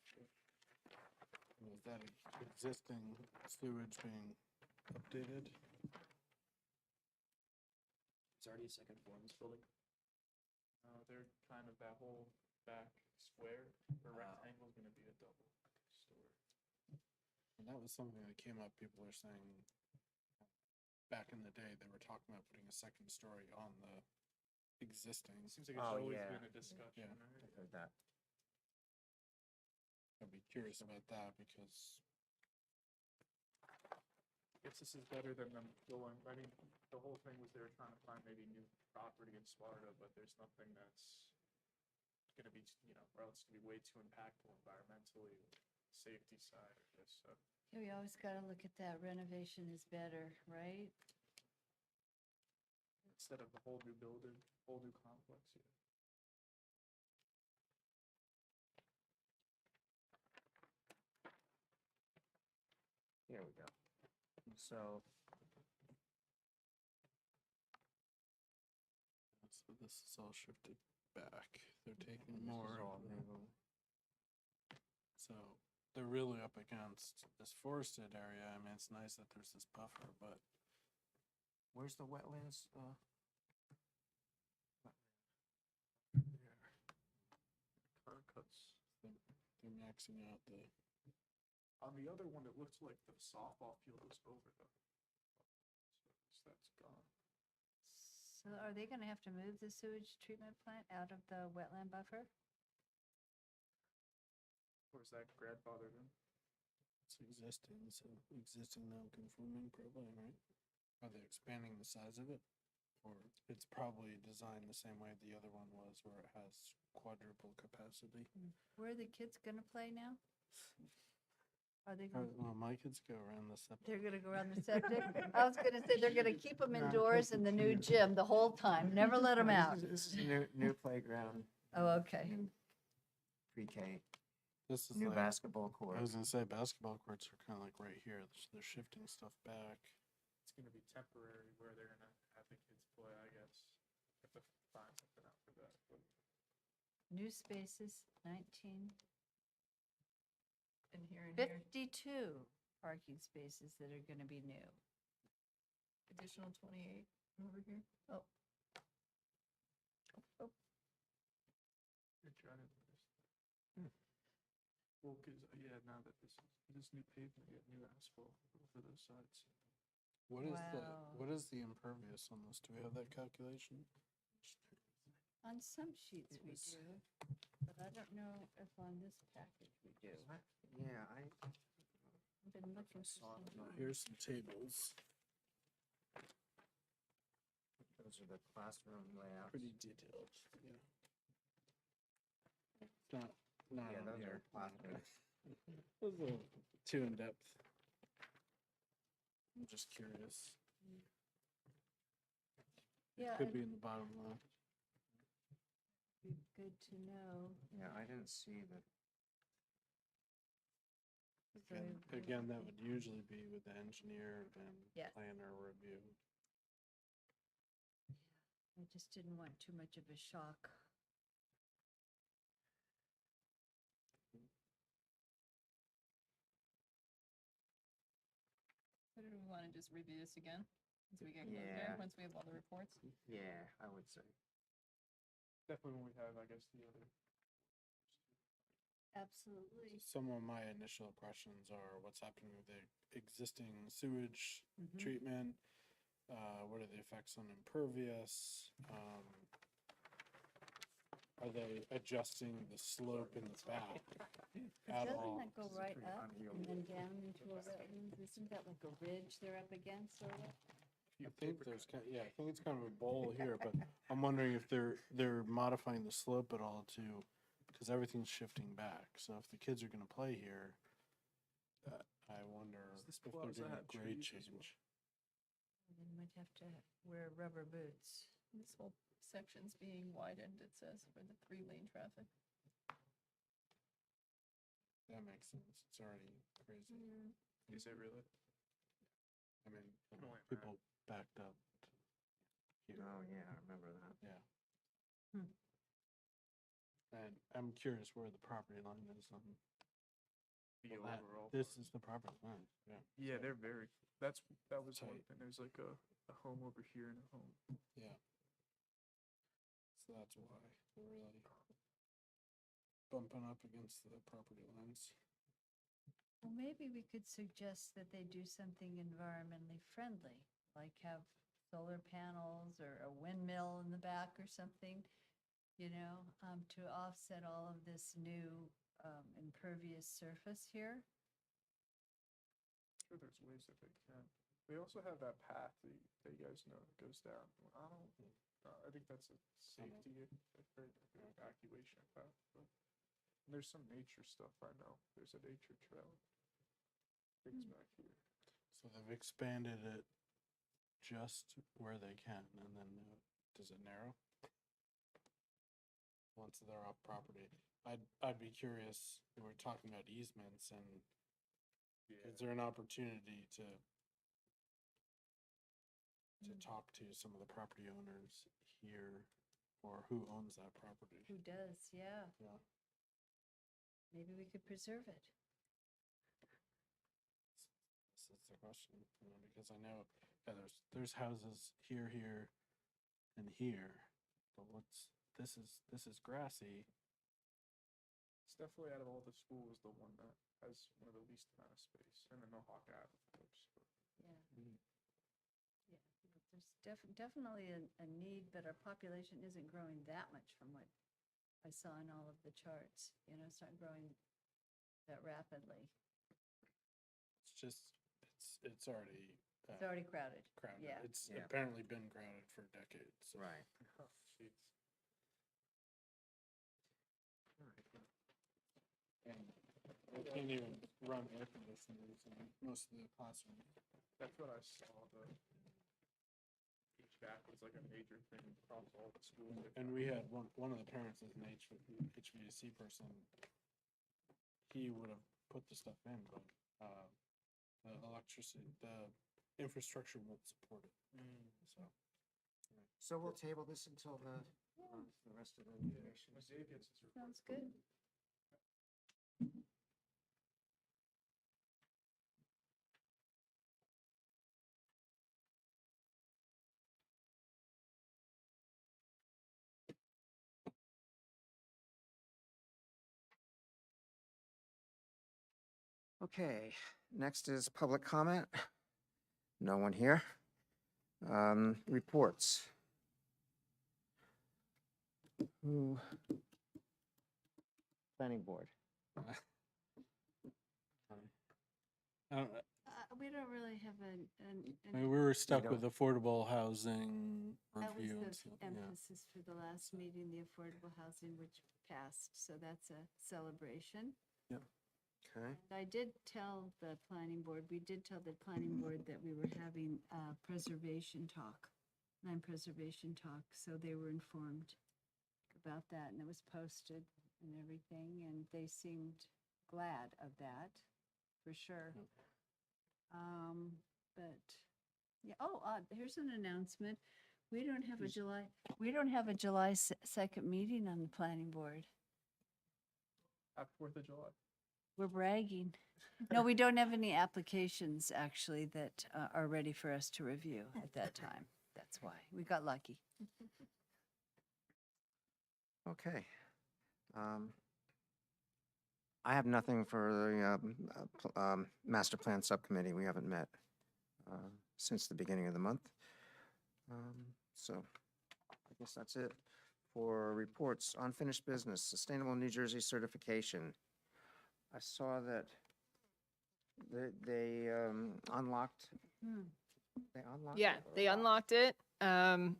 With that existing sewage being updated. Is there already a second floor in this building? They're kind of that whole back square or rectangle is going to be a double story. And that was something that came up, people are saying, back in the day, they were talking about putting a second story on the existing. Seems like it's Oh, always yeah. been a discussion, Yeah. right? I heard that. I'd be curious about that because Guess this is better than them going, I mean, the whole thing was they were trying to find maybe new property in Sparta, but there's nothing that's gonna be, you know, or else it's gonna be way too impactful environmentally, safety side of this, so. Yeah, we always got to look at that renovation is better, right? Instead of the whole new building, whole new complex, yeah. So, So this is all shifted back. They're taking more. So they're really up against this forested area. I mean, it's nice that there's this buffer, but where's the wetlands? Curb cuts. they're maxing out the. On the other one, it looks like the softball field was over them. So that's gone. So are they gonna have to move the sewage treatment plant out of the wetland buffer? Or is that grandfathered in? It's existing, so existing non-conforming probably, right? Are they expanding the size of it? Or it's probably designed the same way the other one was, where it has quadruple capacity. Where are the kids gonna play now? Are they gonna, Well, my kids go around the septic. they're gonna go around the septic? I was gonna say, they're gonna keep them indoors in the new gym the whole time, never let them out. This is a new playground, Oh, okay. pre-K, This is new like, basketball I court. was gonna say basketball courts are kind of like right here. They're shifting stuff back. It's gonna be temporary where they're gonna have the kids play, I guess. Have to find something out for that, but. New spaces, 19, And here and here, 52 parking spaces that are gonna be new. additional 28 over here. Oh, Good try to Well, cause, yeah, now that this new pavement, you have new asphalt for those sides. Wow. What is the impervious on this? Do we have that calculation? On some sheets It we was- do, but I don't know if on this package we do. Yeah, I've been looking for saw it. some. Here's some tables. those are the classroom layouts. Pretty detailed, yeah. It's not Yeah, on those here. are classroom. It was a little too in-depth. I'm just curious. Yeah, Could it'd be in the bottom left. be good to know. Yeah, I didn't see that. So Again, that would usually be with the engineer and Yes. planner review. I just didn't want too much of a shock. so do we want to just review this again? As we get closer, Yeah. once we have all the reports? Yeah, I would say. Definitely when we have, I guess, the other. Absolutely. Some of my initial impressions are what's happening with the existing sewage Mhm. treatment. What are the effects on impervious? Are they adjusting the slope in the back at Doesn't all? that go right up and then down into a wetland? Isn't that like a ridge they're up against or what? I think there's yeah, I think it's kind of a bowl here, but I'm wondering if they're modifying the slope at all too, because everything's shifting back. So if the kids are gonna play here, I wonder Does this if they're plaza doing a have grade trees as well? change. They might have to wear rubber boots. This whole section's being widened, it says, for the 3-lane traffic. That makes sense. It's already crazy. Is it really? I mean, Oh, wait, people backed up. here. Oh, yeah, I remember that. Yeah. Hmm. And I'm curious where the property line is on. The well, that- overall. This is the property line, yeah. Yeah, they're very, that was one Tight. thing. There's like a home over here and a home. Yeah. So that's why they're really bumping up against the property lines. Well, maybe we could suggest that they do something environmentally friendly, like have solar panels or a windmill in the back or something, to offset all of this new impervious surface here. Sure, there's ways that they can. They also have that path that you guys know that goes down. I think that's a safety, evacuation path, but and there's some nature stuff I know. There's a nature trail. Things back here. So they've expanded it just where they can, and then does it narrow? Once they're off property, I'd be curious, we're talking about easements, and is there an opportunity to to talk to some of the property owners here, or who owns that property. Who does, yeah. Yeah. Maybe we could preserve it. This is the question, you know, because I know, yeah, there's houses here, and here, but this is grassy. It's definitely out of all the schools, the one that has one of the least amount of space, and then Mohawk Ave, of course. But Yeah. Yeah, there's definitely a need, but our population isn't growing that much from what I saw in all of the charts. You know, it's not growing that rapidly. It's just, it's already It's already crowded. crowded. yeah. It's Yeah. apparently been crowded for decades. So. Right. oh, jeez. And they can't even run air conditioners in most of the classrooms. That's what I saw. The HVAC was like a major thing across all the schools. And we had one of the parents is an HVAC person. He would have put the stuff in, but the electricity, the infrastructure won't support it. So So we'll table this until the rest of the information. When Dave gets his report. Sounds good. Okay, next is public comment. No one here. Reports. Who? Planning board. I don't, We don't really have I mean, we were stuck with affordable housing that was review. the and stuff, yeah. emphasis for the last meeting, the affordable housing, which passed. So that's a celebration. Okay. I did tell the planning board, we did tell the planning board that we were having a preservation talk, land preservation talk, so they were informed about that, and it was posted and everything, and they seemed glad of that, for sure. But, yeah, here's an announcement. We don't have a July 2nd meeting on the planning board. Happy 4th of July. We're bragging. No, we don't have any applications, actually, that are ready for us to review at that time. That's why. We got lucky. Okay. I have nothing for the master plan subcommittee. We haven't met since the beginning of the month. So I guess that's it for reports. Unfinished business, Sustainable New Jersey certification. I saw that they unlocked. They unlocked Yeah, it, or they what? unlocked it.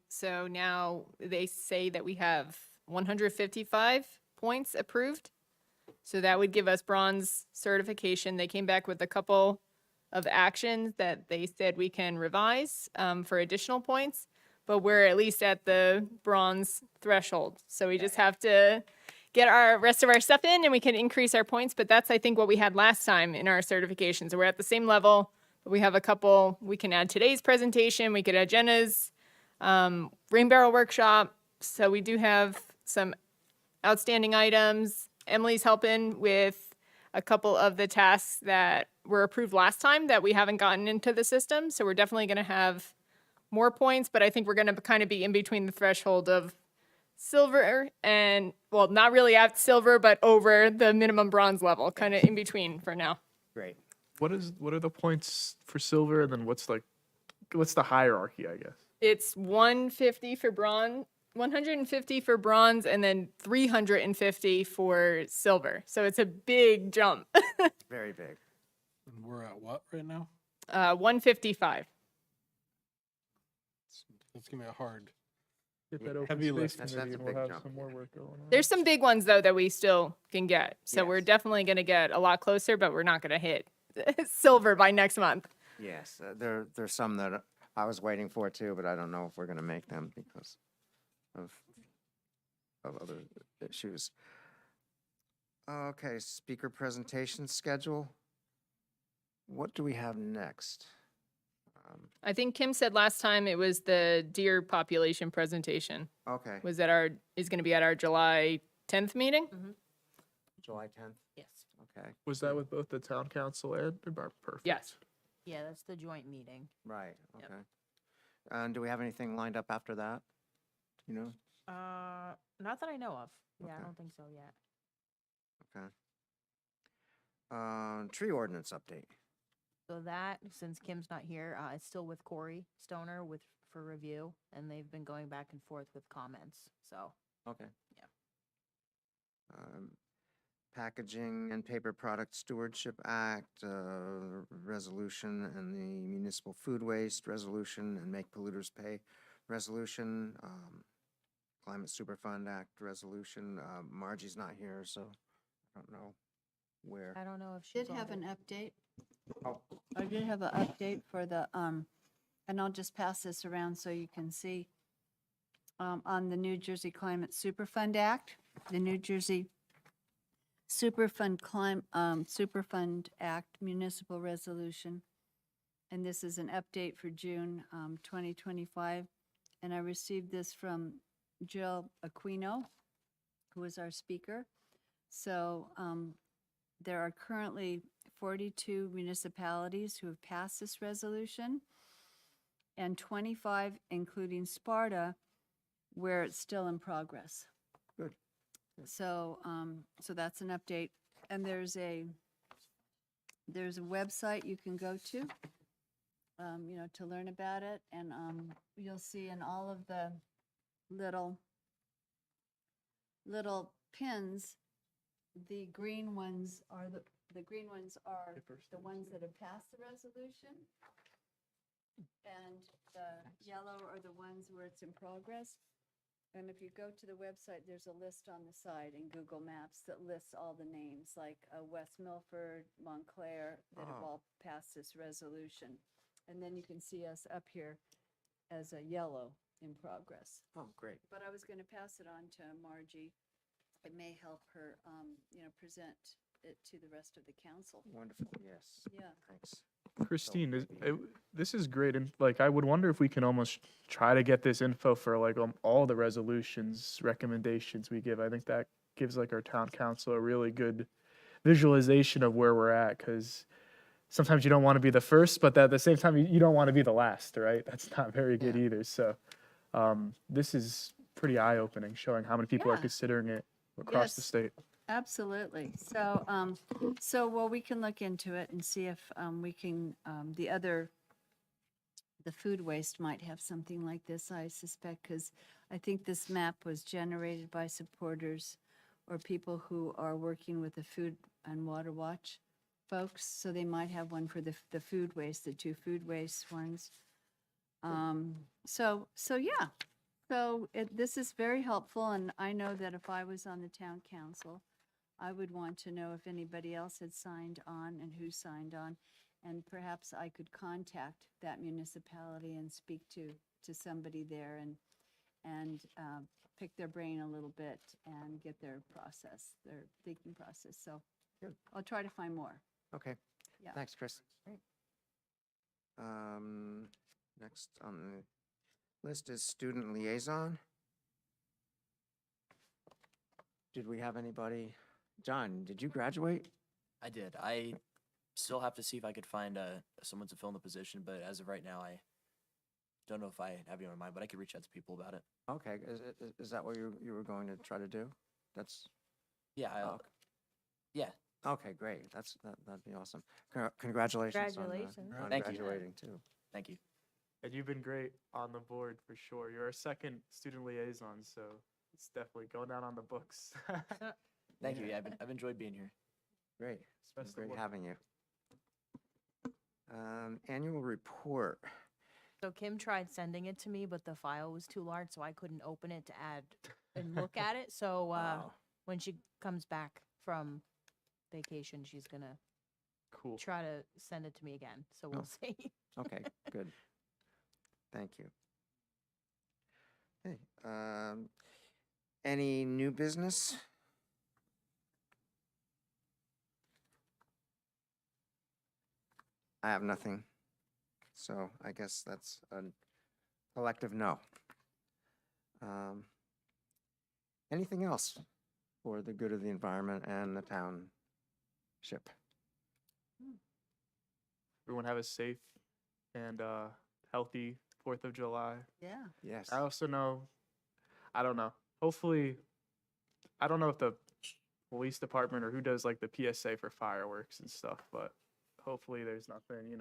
So now they say that we have 155 points approved. So that would give us bronze certification. They came back with a couple of actions that they said we can revise for additional points, but we're at least at the bronze threshold. So we just have to get our rest of our stuff in and we can increase our points. But that's, I think, what we had last time in our certification. So we're at the same level, but we have a couple. We can add today's presentation. We could add Jenna's rain barrel workshop. So we do have some outstanding items. Emily's helping with a couple of the tasks that were approved last time that we haven't gotten into the system. So we're definitely going to have more points, but I think we're going to kind of be in between the threshold of silver and, well, not really at silver, but over the minimum bronze level, kind of in between for now. Great. What are the points for silver, and then what's the hierarchy, I guess? It's 150 for bronze, 150 for bronze, and then 350 for silver. So it's a big jump. Very big. And we're at what right now? 155. It's gonna be a hard. Get With that open heavy space lift. That's committee, a and big we'll have jump. some more work going on. There's some big ones though that we still can get. So we're Yes. definitely going to get a lot closer, but we're not going to hit silver by next month. Yes, there's some that I was waiting for too, but I don't know if we're gonna make them because of other issues. Okay, speaker presentation schedule. What do we have next? I think Kim said last time it was the deer population presentation. Okay, Was is gonna be at our July 10th meeting? July 10th, Yes. okay, Was that with both the town council and Perfect? Yes. Yeah, that's the joint meeting. right, Yep. okay. And do we have anything lined up after that? You know, Not that I know of. Yeah, I Okay. don't think so yet. okay. Tree ordinance update. So that, since Kim's not here, it's still with Corey Stoner for review, and they've been going back and forth with comments, so. Okay. Yeah. Packaging and Paper Product Stewardship Act, resolution, and the Municipal Food Waste Resolution, and Make Polluters Pay Resolution, Climate Superfund Act Resolution. Margie's not here, so I don't know where. I don't know if she's Did have on an it. update. Oh. I did have an update for the, and I'll just pass this around so you can see. On the New Jersey Climate Superfund Act, the New Jersey Superfund Act Municipal Resolution. And this is an update for June 2025. And I received this from Jill Aquino, who is our speaker. So there are currently 42 municipalities who have passed this resolution, and 25, including Sparta, where it's still in progress. Good. So, so that's an update. And there's a website you can go to, you know, to learn about it. And you'll see in all of the little pins, the green ones are the ones that have passed the resolution. And the yellow are the ones where it's in progress. And if you go to the website, there's a list on the side in Google Maps that lists all the names, like West Milford, Montclair, that have Oh. all passed this resolution. And then you can see us up here as a yellow in progress. Oh, great. But I was going to pass it on to Margie. It may help her, you know, present it to the rest of the council. Wonderful, yes. Yeah. Thanks. Christine, this is great, and like I would wonder if we can almost try to get this info for like all the resolutions recommendations we give. I think that gives like our town council a really good visualization of where we're at, because sometimes you don't want to be the first, but at the same time you don't want to be the last, right? That's not very good Yeah. either. So this is pretty eye-opening, showing how many people are Yeah. considering it across the Yes. state. Absolutely. So, well, we can look into it and see if we can, the food waste might have something like this, I suspect, because I think this map was generated by supporters or people who are working with the Food and Water Watch folks. So they might have one for the food waste, the two food waste ones. So yeah. So this is very helpful, and I know that if I was on the town council, I would want to know if anybody else had signed on and who signed on. And perhaps I could contact that municipality and speak to somebody there and pick their brain a little bit and get their thinking process. So Good. I'll try to find more. Okay. Yeah. Thanks, Chris. Great. Next on the list is student liaison. Did we have anybody? John, did you graduate? I did. I still have to see if I could find someone to fill in the position, but as of right now, I don't know if I have anyone in mind, but I could reach out to people about it. Okay, is that what you were going to try to do? That's, Yeah, oh, yeah. okay, great. That'd be awesome. Congratulations on, Congratulations. on Thank you. graduating too. Thank you. And you've been great on the board for sure. You're our second student liaison, so it's definitely going down on the books. Thank you. Yeah, I've enjoyed being here. Great. Best of Great luck. having you. Annual report. So Kim tried sending it to me, but the file was too large, so I couldn't open it to add and look at it. So Wow. when she comes back from vacation, she's gonna Cool. try to send it to me again. So we'll see. Okay, good. Thank you. Okay, any new business? I have nothing. So I guess that's a collective no. Anything else for the good of the environment and the township? Everyone have a safe and healthy 4th of July. Yeah. Yes. I also know, I don't know, hopefully, I don't know if the police department or who does like the PSA for fireworks and stuff, but hopefully there's nothing,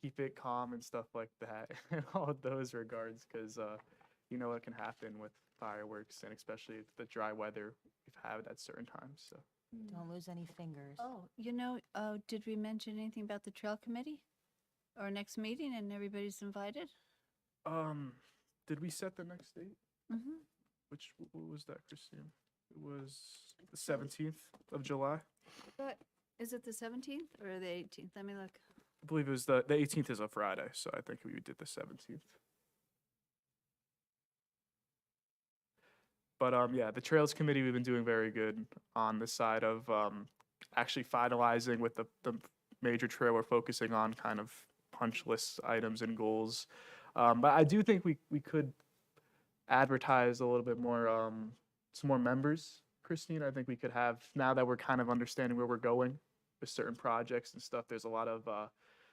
keep it calm and stuff like that in all of those regards, because you know what can happen with fireworks, and especially the dry weather we've had at certain times. So Don't lose any fingers. Oh, did we mention anything about the trail committee? Our next meeting and everybody's invited? did we set the next date? Mm-hmm. What was that, Christine? It was the 17th of July. But is it the 17th or the 18th? Let me look. I believe it was the 18th is a Friday, so I think we did the 17th. But yeah, the Trails Committee, we've been doing very good on the side of actually finalizing with the major trail we're focusing on, kind of punch list items and goals. But I do think we could advertise a little bit more, some more members, Christine. I think we could have, now that we're kind of understanding where we're going with certain projects and stuff, there's a lot of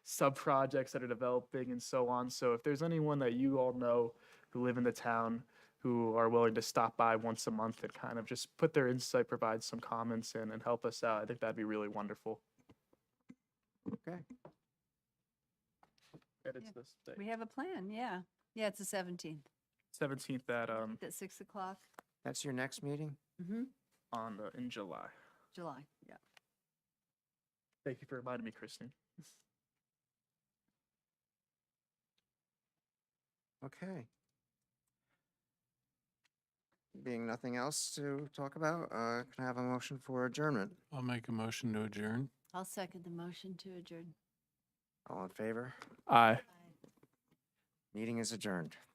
sub-projects that are developing and so on. So if there's anyone that you all know who live in the town who are willing to stop by once a month and kind of just put their insight, provide some comments in, and help us out, I think that'd be really wonderful. Okay. And it's this day, We have a plan, yeah. Yeah, it's the 17th 17th at 6 o'clock. That's your next meeting? Mm-hmm. in July. July, yeah. Thank you for reminding me, Christine. Okay. Being nothing else to talk about, can I have a motion for adjournment? I'll make a motion to adjourn. I'll second the motion to adjourn. All in favor? Aye. Meeting is adjourned.